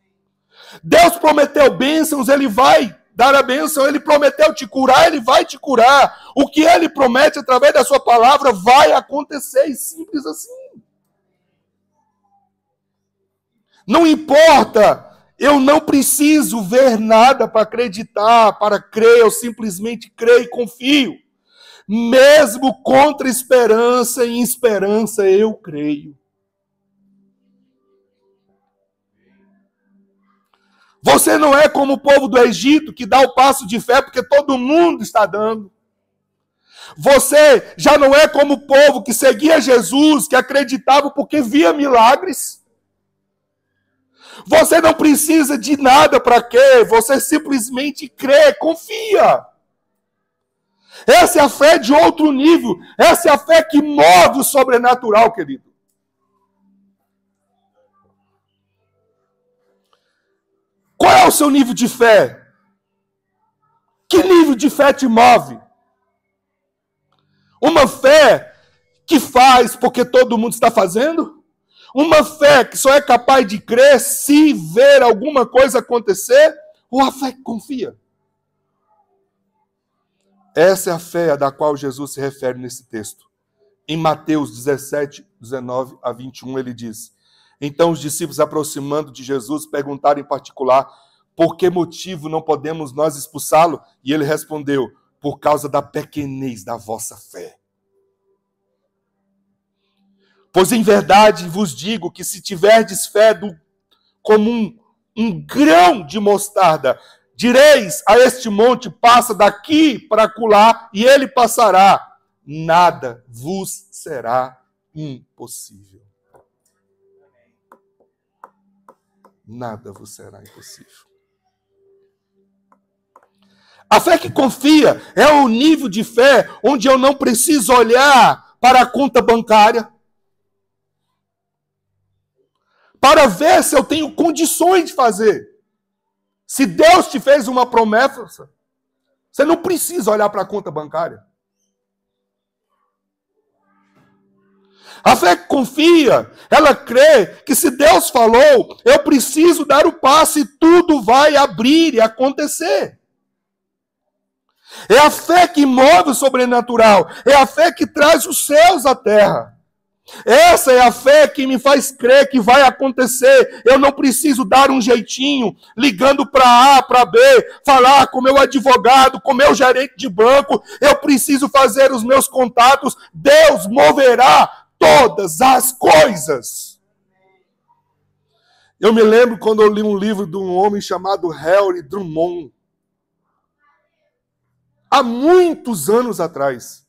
Deus prometeu bênçãos, Ele vai dar a bênção. Ele prometeu te curar, Ele vai te curar. O que Ele promete através da sua palavra vai acontecer, e simples assim. Não importa, eu não preciso ver nada para acreditar, para crer, eu simplesmente creio e confio. Mesmo contra esperança e esperança, eu creio. Você não é como o povo do Egito, que dá o passo de fé porque todo mundo está dando. Você já não é como o povo que seguia Jesus, que acreditava porque via milagres. Você não precisa de nada para quê? Você simplesmente crê, confia. Essa é a fé de outro nível. Essa é a fé que move o sobrenatural, querido. Qual é o seu nível de fé? Que nível de fé te move? Uma fé que faz porque todo mundo está fazendo? Uma fé que só é capaz de crer se ver alguma coisa acontecer? Ou a fé que confia? Essa é a fé a da qual Jesus se refere nesse texto. Em Mateus 17, 19 a 21, ele diz: então os discípulos, aproximando de Jesus, perguntaram em particular: por que motivo não podemos nós expulsá-lo? E ele respondeu: por causa da pequenez da vossa fé. Pois em verdade vos digo que se tiverdes fé como um grão de mostarda, direis a este monte: passa daqui para acolá, e ele passará. Nada vos será impossível. Nada vos será impossível. A fé que confia é o nível de fé onde eu não preciso olhar para a conta bancária para ver se eu tenho condições de fazer. Se Deus te fez uma promessa, você não precisa olhar para a conta bancária. A fé que confia, ela crê que se Deus falou, eu preciso dar o passo e tudo vai abrir e acontecer. É a fé que move o sobrenatural. É a fé que traz os céus à terra. Essa é a fé que me faz crer que vai acontecer. Eu não preciso dar um jeitinho, ligando para A, para B, falar com meu advogado, com meu gerente de banco. Eu preciso fazer os meus contatos. Deus moverá todas as coisas. Eu me lembro quando eu li um livro de um homem chamado Harry Drummond. Há muitos anos atrás.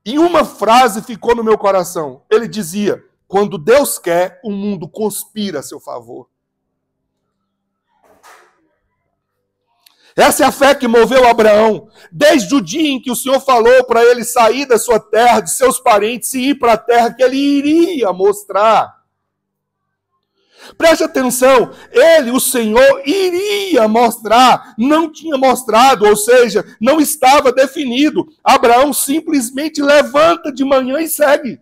E uma frase ficou no meu coração. Ele dizia: quando Deus quer, o mundo conspira a seu favor. Essa é a fé que moveu Abraão. Desde o dia em que o Senhor falou para ele sair da sua terra, de seus parentes, e ir para a terra que ele iria mostrar. Preste atenção, ele, o Senhor, iria mostrar, não tinha mostrado, ou seja, não estava definido. Abraão simplesmente levanta de manhã e segue.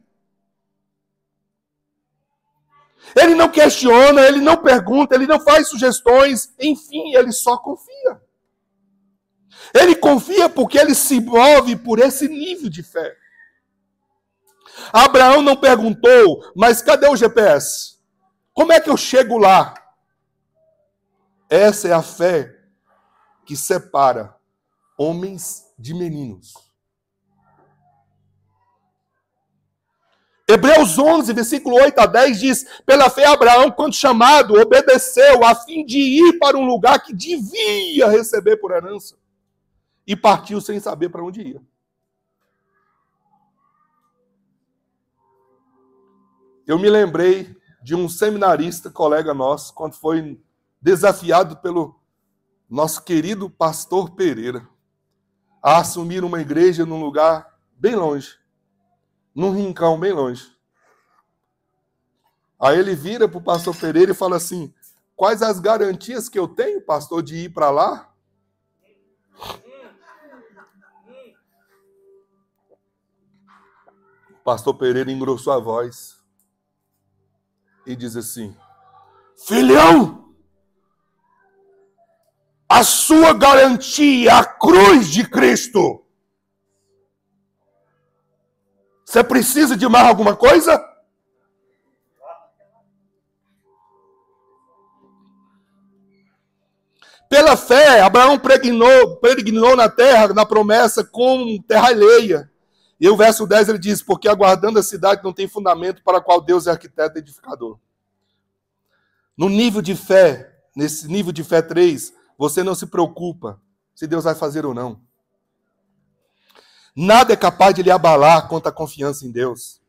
Ele não questiona, ele não pergunta, ele não faz sugestões, enfim, ele só confia. Ele confia porque ele se move por esse nível de fé. Abraão não perguntou, mas cadê o GPS? Como é que eu chego lá? Essa é a fé que separa homens de meninos. Hebreus 11, versículo 8 a 10 diz: pela fé Abraão, quando chamado, obedeceu a fim de ir para um lugar que devia receber por herança. E partiu sem saber para onde ia. Eu me lembrei de um seminarista, colega nosso, quando foi desafiado pelo nosso querido pastor Pereira a assumir uma igreja num lugar bem longe, num rincão bem longe. Aí ele vira para o pastor Pereira e fala assim: quais as garantias que eu tenho, pastor, de ir para lá? O pastor Pereira engrossou a voz e diz assim: filhão, a sua garantia é a cruz de Cristo. Você precisa de mais alguma coisa? Pela fé, Abraão peregrinou na terra, na promessa, com terra alheia. E o verso 10 ele diz: porque aguardando a cidade não tem fundamento, para a qual Deus é arquiteto e edificador. No nível de fé, nesse nível de fé 3, você não se preocupa se Deus vai fazer ou não. Nada é capaz de lhe abalar quanto à confiança em Deus.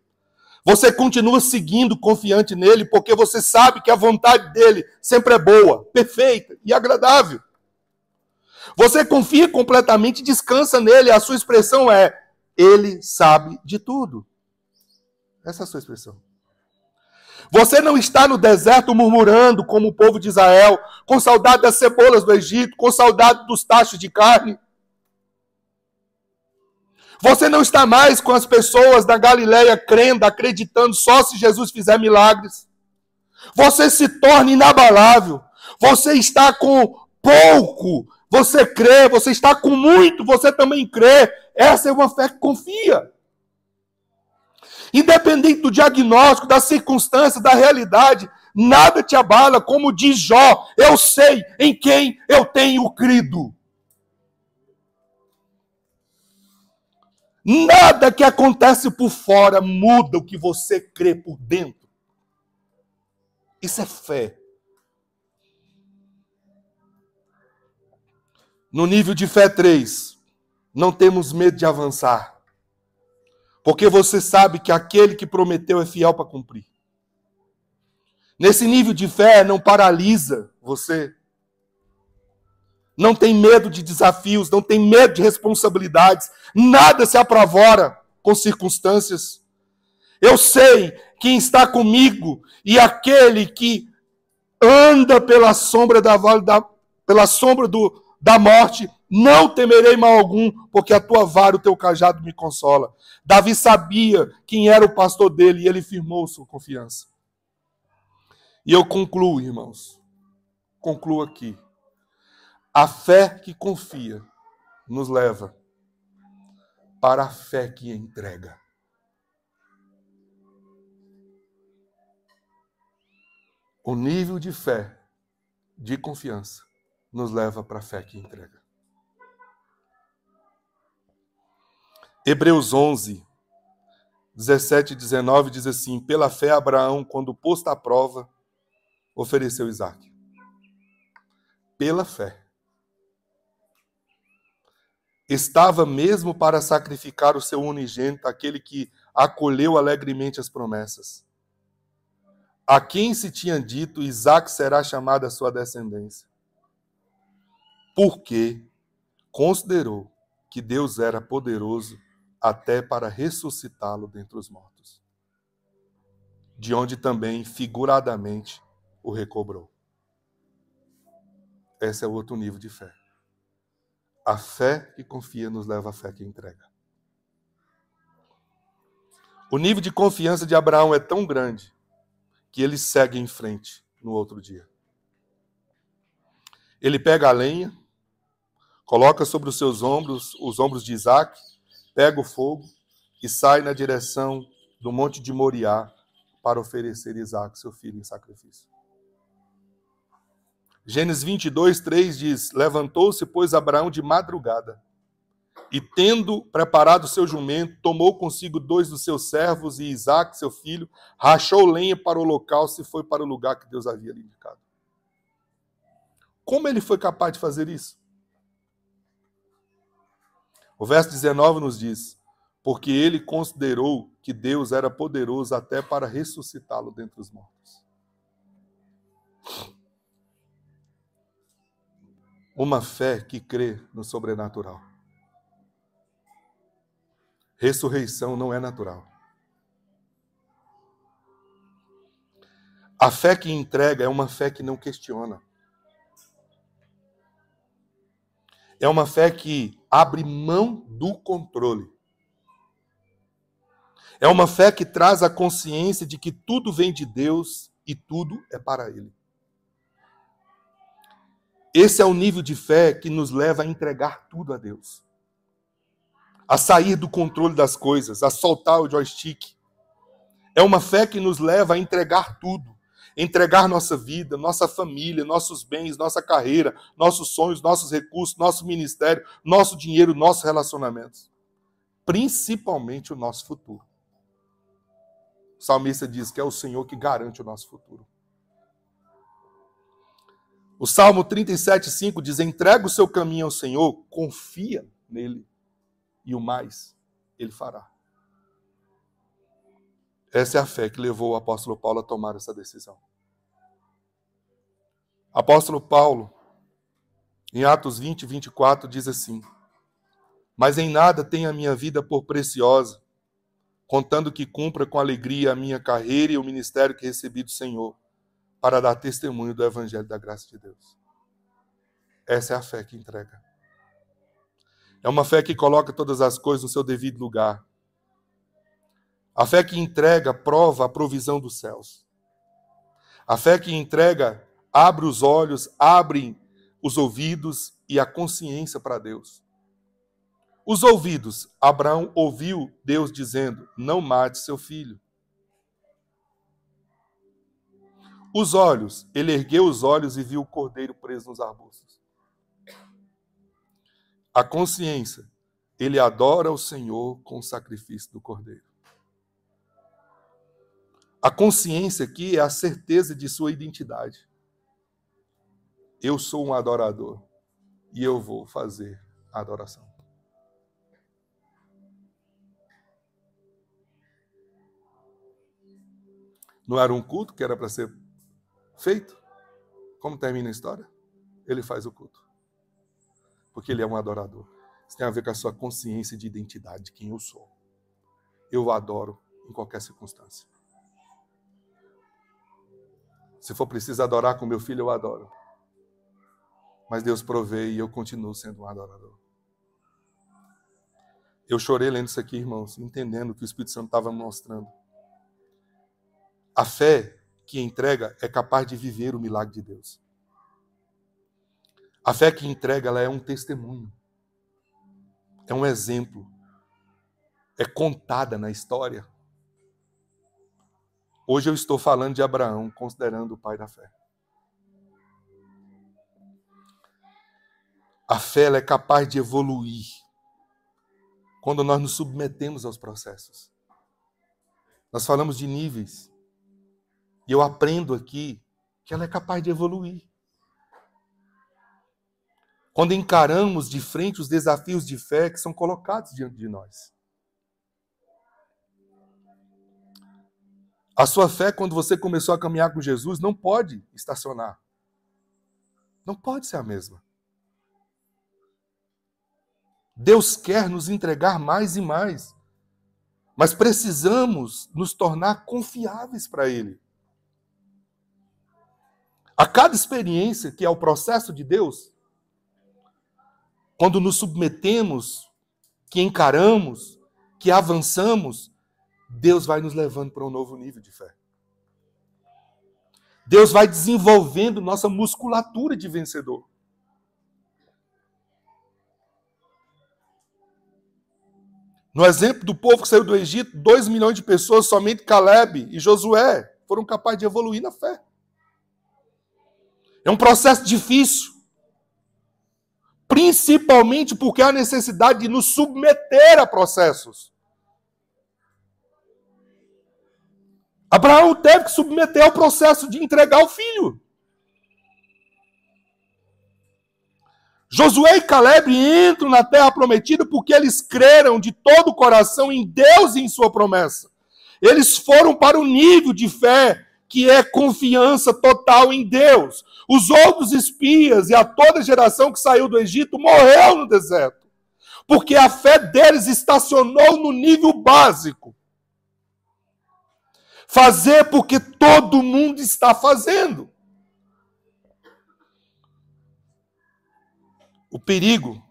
Você continua seguindo confiante nele, porque você sabe que a vontade dele sempre é boa, perfeita e agradável. Você confia completamente e descansa nele. A sua expressão é: ele sabe de tudo. Essa é a sua expressão. Você não está no deserto murmurando como o povo de Israel, com saudade das cebolas do Egito, com saudade dos tachos de carne. Você não está mais com as pessoas da Galileia crendo, acreditando só se Jesus fizer milagres. Você se torna inabalável. Você está com pouco, você crê. Você está com muito, você também crê. Essa é uma fé que confia. Independente do diagnóstico, da circunstância, da realidade, nada te abala, como diz Jó: eu sei em quem eu tenho crido. Nada que acontece por fora muda o que você crê por dentro. Isso é fé. No nível de fé 3, não temos medo de avançar. Porque você sabe que aquele que prometeu é fiel para cumprir. Nesse nível de fé, não paralisa você. Não tem medo de desafios, não tem medo de responsabilidades. Nada se apavora com circunstâncias. Eu sei quem está comigo, e aquele que anda pela sombra da morte, não temerei mal algum, porque a tua vara, o teu cajado me consola. Davi sabia quem era o pastor dele e ele firmou sua confiança. E eu concluo, irmãos. Concluo aqui. A fé que confia nos leva para a fé que entrega. O nível de fé, de confiança, nos leva para a fé que entrega. Hebreus 11, 17 e 19 diz assim: pela fé Abraão, quando posto à prova, ofereceu Isaque. Pela fé. Estava mesmo para sacrificar o seu unigênito, aquele que acolheu alegremente as promessas. A quem se tinha dito: Isaque será chamado a sua descendência. Porque considerou que Deus era poderoso até para ressuscitá-lo dentre os mortos, de onde também, figuradamente, o recobrou. Esse é o outro nível de fé. A fé que confia nos leva à fé que entrega. O nível de confiança de Abraão é tão grande que ele segue em frente no outro dia. Ele pega a lenha, coloca sobre os seus ombros, os ombros de Isaque, pega o fogo e sai na direção do monte de Moriá para oferecer Isaque, seu filho, em sacrifício. Gênesis 22, 3 diz: levantou-se, pois, Abraão de madrugada, e tendo preparado seu jumento, tomou consigo 2 dos seus servos e Isaque, seu filho, rachou lenha para o holocausto e foi para o lugar que Deus havia lhe indicado. Como ele foi capaz de fazer isso? O verso 19 nos diz: porque ele considerou que Deus era poderoso até para ressuscitá-lo dentre os mortos. Uma fé que crê no sobrenatural. Ressurreição não é natural. A fé que entrega é uma fé que não questiona. É uma fé que abre mão do controle. É uma fé que traz a consciência de que tudo vem de Deus e tudo é para Ele. Esse é o nível de fé que nos leva a entregar tudo a Deus. A sair do controle das coisas, a soltar o joystick. É uma fé que nos leva a entregar tudo. Entregar nossa vida, nossa família, nossos bens, nossa carreira, nossos sonhos, nossos recursos, nosso ministério, nosso dinheiro, nossos relacionamentos. Principalmente o nosso futuro. O salmista diz que é o Senhor que garante o nosso futuro. O Salmo 37,5 diz: entrega o seu caminho ao Senhor, confia nele, e o mais ele fará. Essa é a fé que levou o apóstolo Paulo a tomar essa decisão. Apóstolo Paulo Em Atos 20, 24, diz assim: mas em nada tenho a minha vida por preciosa, contando que cumpra com alegria a minha carreira e o ministério que recebi do Senhor, para dar testemunho do evangelho da graça de Deus. Essa é a fé que entrega. É uma fé que coloca todas as coisas no seu devido lugar. A fé que entrega prova a provisão dos céus. A fé que entrega abre os olhos, abre os ouvidos e a consciência para Deus. Os ouvidos, Abraão ouviu Deus dizendo: não mate seu filho. Os olhos, ele ergueu os olhos e viu o cordeiro preso nos arbustos. A consciência, ele adora o Senhor com o sacrifício do cordeiro. A consciência aqui é a certeza de sua identidade. Eu sou um adorador e eu vou fazer a adoração. Não era um culto que era para ser feito? Como termina a história? Ele faz o culto. Porque ele é um adorador. Isso tem a ver com a sua consciência de identidade, de quem eu sou. Eu o adoro em qualquer circunstância. Se for preciso adorar com meu filho, eu adoro. Mas Deus provê e eu continuo sendo um adorador. Eu chorei lendo isso aqui, irmãos, entendendo o que o Espírito Santo estava me mostrando. A fé que entrega é capaz de viver o milagre de Deus. A fé que entrega, ela é um testemunho. É um exemplo. É contada na história. Hoje eu estou falando de Abraão, considerando o pai da fé. A fé ela é capaz de evoluir quando nós nos submetemos aos processos. Nós falamos de níveis. E eu aprendo aqui que ela é capaz de evoluir. Quando encaramos de frente os desafios de fé que são colocados diante de nós. A sua fé, quando você começou a caminhar com Jesus, não pode estacionar. Não pode ser a mesma. Deus quer nos entregar mais e mais. Mas precisamos nos tornar confiáveis para Ele. A cada experiência, que é o processo de Deus, quando nos submetemos, que encaramos, que avançamos, Deus vai nos levando para um novo nível de fé. Deus vai desenvolvendo nossa musculatura de vencedor. No exemplo do povo que saiu do Egito, 2 milhões de pessoas, somente Caleb e Josué foram capazes de evoluir na fé. É um processo difícil. Principalmente porque há necessidade de nos submeter a processos. Abraão teve que submeter ao processo de entregar o filho. Josué e Caleb entram na terra prometida porque eles creram de todo o coração em Deus e em sua promessa. Eles foram para o nível de fé que é confiança total em Deus. Os outros espias e a toda a geração que saiu do Egito morreu no deserto. Porque a fé deles estacionou no nível básico. Fazer porque todo mundo está fazendo. O perigo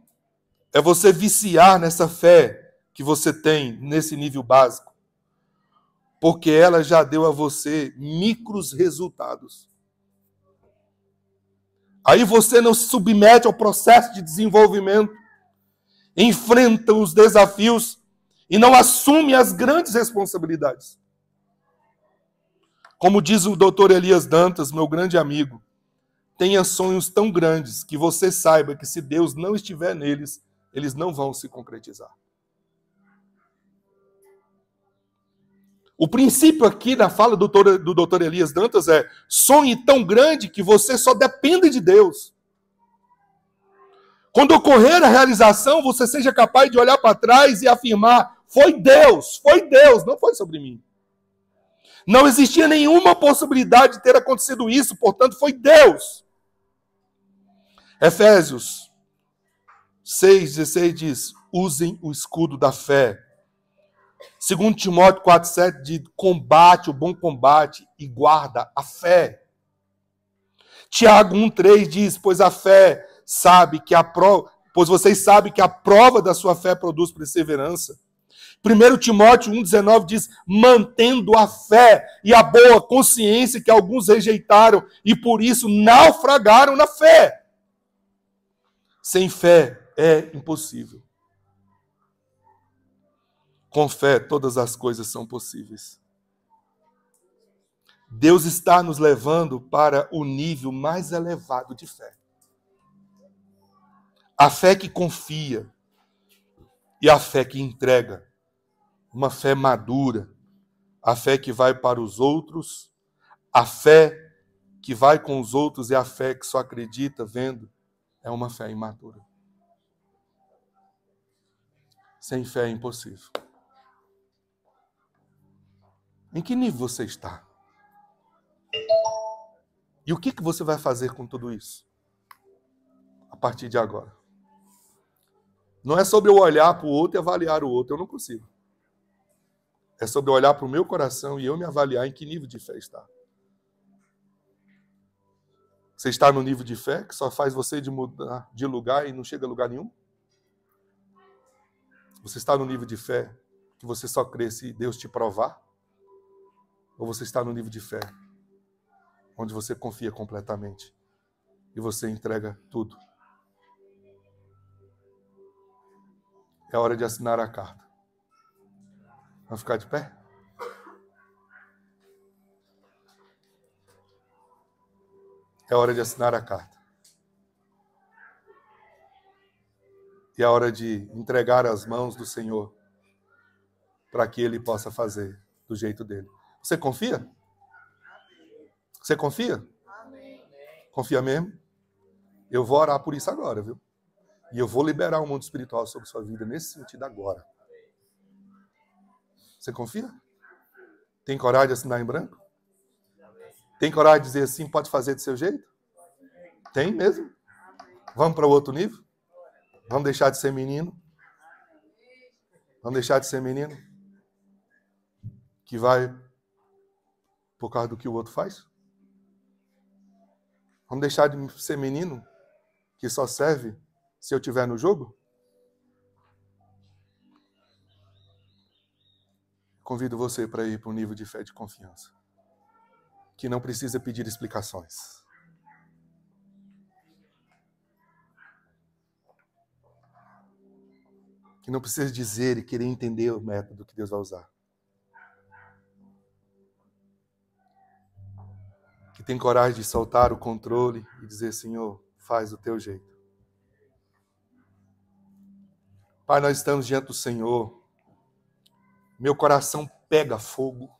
é você viciar nessa fé que você tem nesse nível básico. Porque ela já deu a você micros resultados. Aí você não se submete ao processo de desenvolvimento, enfrenta os desafios e não assume as grandes responsabilidades. Como diz o Dr. Elias Dantas, meu grande amigo, tenha sonhos tão grandes que você saiba que se Deus não estiver neles, eles não vão se concretizar. O princípio aqui da fala do Dr. Elias Dantas é: sonhe tão grande que você só dependa de Deus. Quando ocorrer a realização, você seja capaz de olhar para trás e afirmar: foi Deus, não foi sobre mim. Não existia nenhuma possibilidade de ter acontecido isso, portanto foi Deus. Efésios 6,16 diz: usem o escudo da fé. 2 Timóteo 4,7 diz: combate o bom combate e guarda a fé. Tiago 1,3 diz: pois vocês sabem que a prova da sua fé produz perseverança. 1 Timóteo 1,19 diz: mantendo a fé e a boa consciência que alguns rejeitaram e por isso naufragaram na fé. Sem fé é impossível. Com fé todas as coisas são possíveis. Deus está nos levando para o nível mais elevado de fé. A fé que confia e a fé que entrega. Uma fé madura. A fé que vai para os outros. A fé que vai com os outros e a fé que só acredita vendo. É uma fé imatura. Sem fé é impossível. Em que nível você está? E o que você vai fazer com tudo isso? A partir de agora. Não é sobre eu olhar para o outro e avaliar o outro. Eu não consigo. É sobre eu olhar para o meu coração e eu me avaliar em que nível de fé está. Você está no nível de fé que só faz você de mudar de lugar e não chega a lugar nenhum? Você está no nível de fé que você só crê se Deus te provar? Ou você está no nível de fé onde você confia completamente e você entrega tudo? É hora de assinar a carta. Vamos ficar de pé? É hora de assinar a carta. E é hora de entregar as mãos do Senhor para que Ele possa fazer do jeito dele. Você confia? Você confia? Amém. Confia mesmo? Eu vou orar por isso agora, viu? E eu vou liberar o mundo espiritual sobre sua vida nesse sentido agora. Você confia? Tem coragem de assinar em branco? Tem coragem de dizer assim, pode fazer do seu jeito? Tem mesmo? Vamos para o outro nível? Vamos deixar de ser menino? Vamos deixar de ser menino? Que vai por causa do que o outro faz? Vamos deixar de ser menino que só serve se eu estiver no jogo? Convido você para ir para um nível de fé e de confiança, que não precisa pedir explicações. Que não precisa dizer e querer entender o método que Deus vai usar. Que tem coragem de soltar o controle e dizer, Senhor, faz do teu jeito. Pai, nós estamos diante do Senhor. Meu coração pega fogo.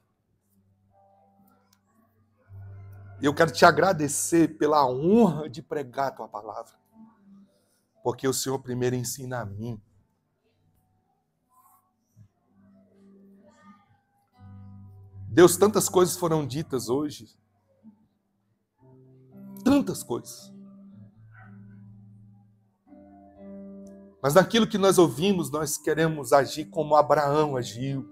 E eu quero te agradecer pela honra de pregar a tua palavra. Porque o Senhor primeiro ensina a mim. Deus, tantas coisas foram ditas hoje. Tantas coisas. Mas naquilo que nós ouvimos, nós queremos agir como Abraão agiu.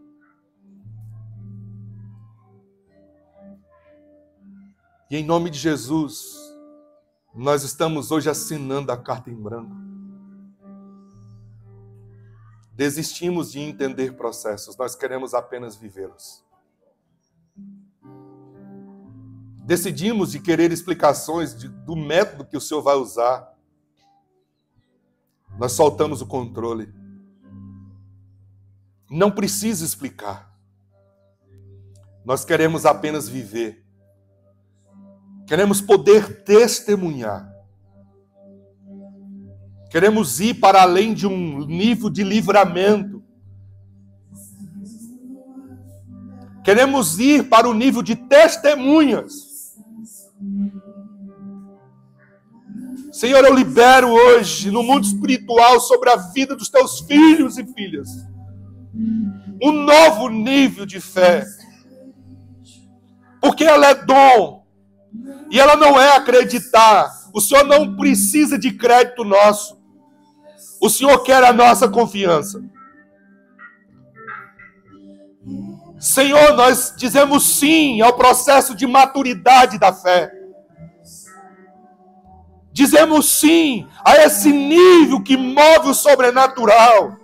E em nome de Jesus, nós estamos hoje assinando a carta em branco. Desistimos de entender processos, nós queremos apenas vivê-los. Decidimos de querer explicações do método que o Senhor vai usar. Nós soltamos o controle. Não precisa explicar. Nós queremos apenas viver. Queremos poder testemunhar. Queremos ir para além de um nível de livramento. Queremos ir para o nível de testemunhas. Senhor, eu libero hoje no mundo espiritual sobre a vida dos teus filhos e filhas um novo nível de fé. Porque ela é dom e ela não é acreditar O Senhor não precisa de crédito nosso. O Senhor quer a nossa confiança. Senhor, nós dizemos sim ao processo de maturidade da fé. Dizemos sim a esse nível que move o sobrenatural.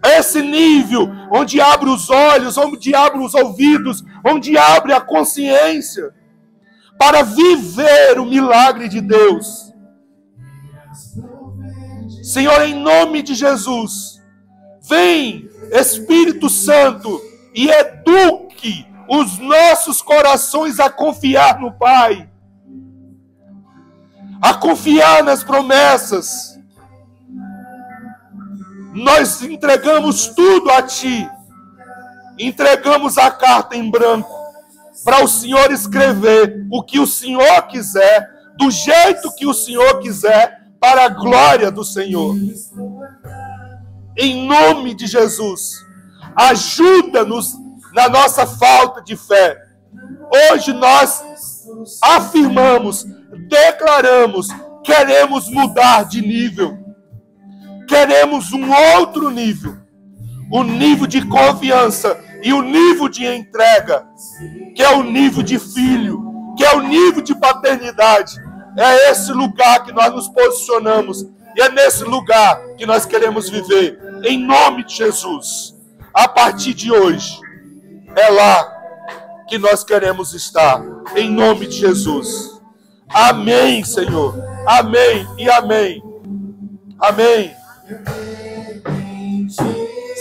A esse nível onde abre os olhos, onde abre os ouvidos, onde abre a consciência para viver o milagre de Deus. Senhor, em nome de Jesus, vem, Espírito Santo, e eduque os nossos corações a confiar no Pai, a confiar nas promessas. Nós entregamos tudo a Ti, entregamos a carta em branco, para o Senhor escrever o que o Senhor quiser, do jeito que o Senhor quiser, para a glória do Senhor. Em nome de Jesus, ajuda-nos na nossa falta de fé. Hoje nós afirmamos, declaramos, queremos mudar de nível. Queremos um outro nível. O nível de confiança e o nível de entrega, que é o nível de filho, que é o nível de paternidade. É esse lugar que nós nos posicionamos. E é nesse lugar que nós queremos viver. Em nome de Jesus. A partir de hoje, é lá que nós queremos estar. Em nome de Jesus. Amém, Senhor. Amém e amém. Amém.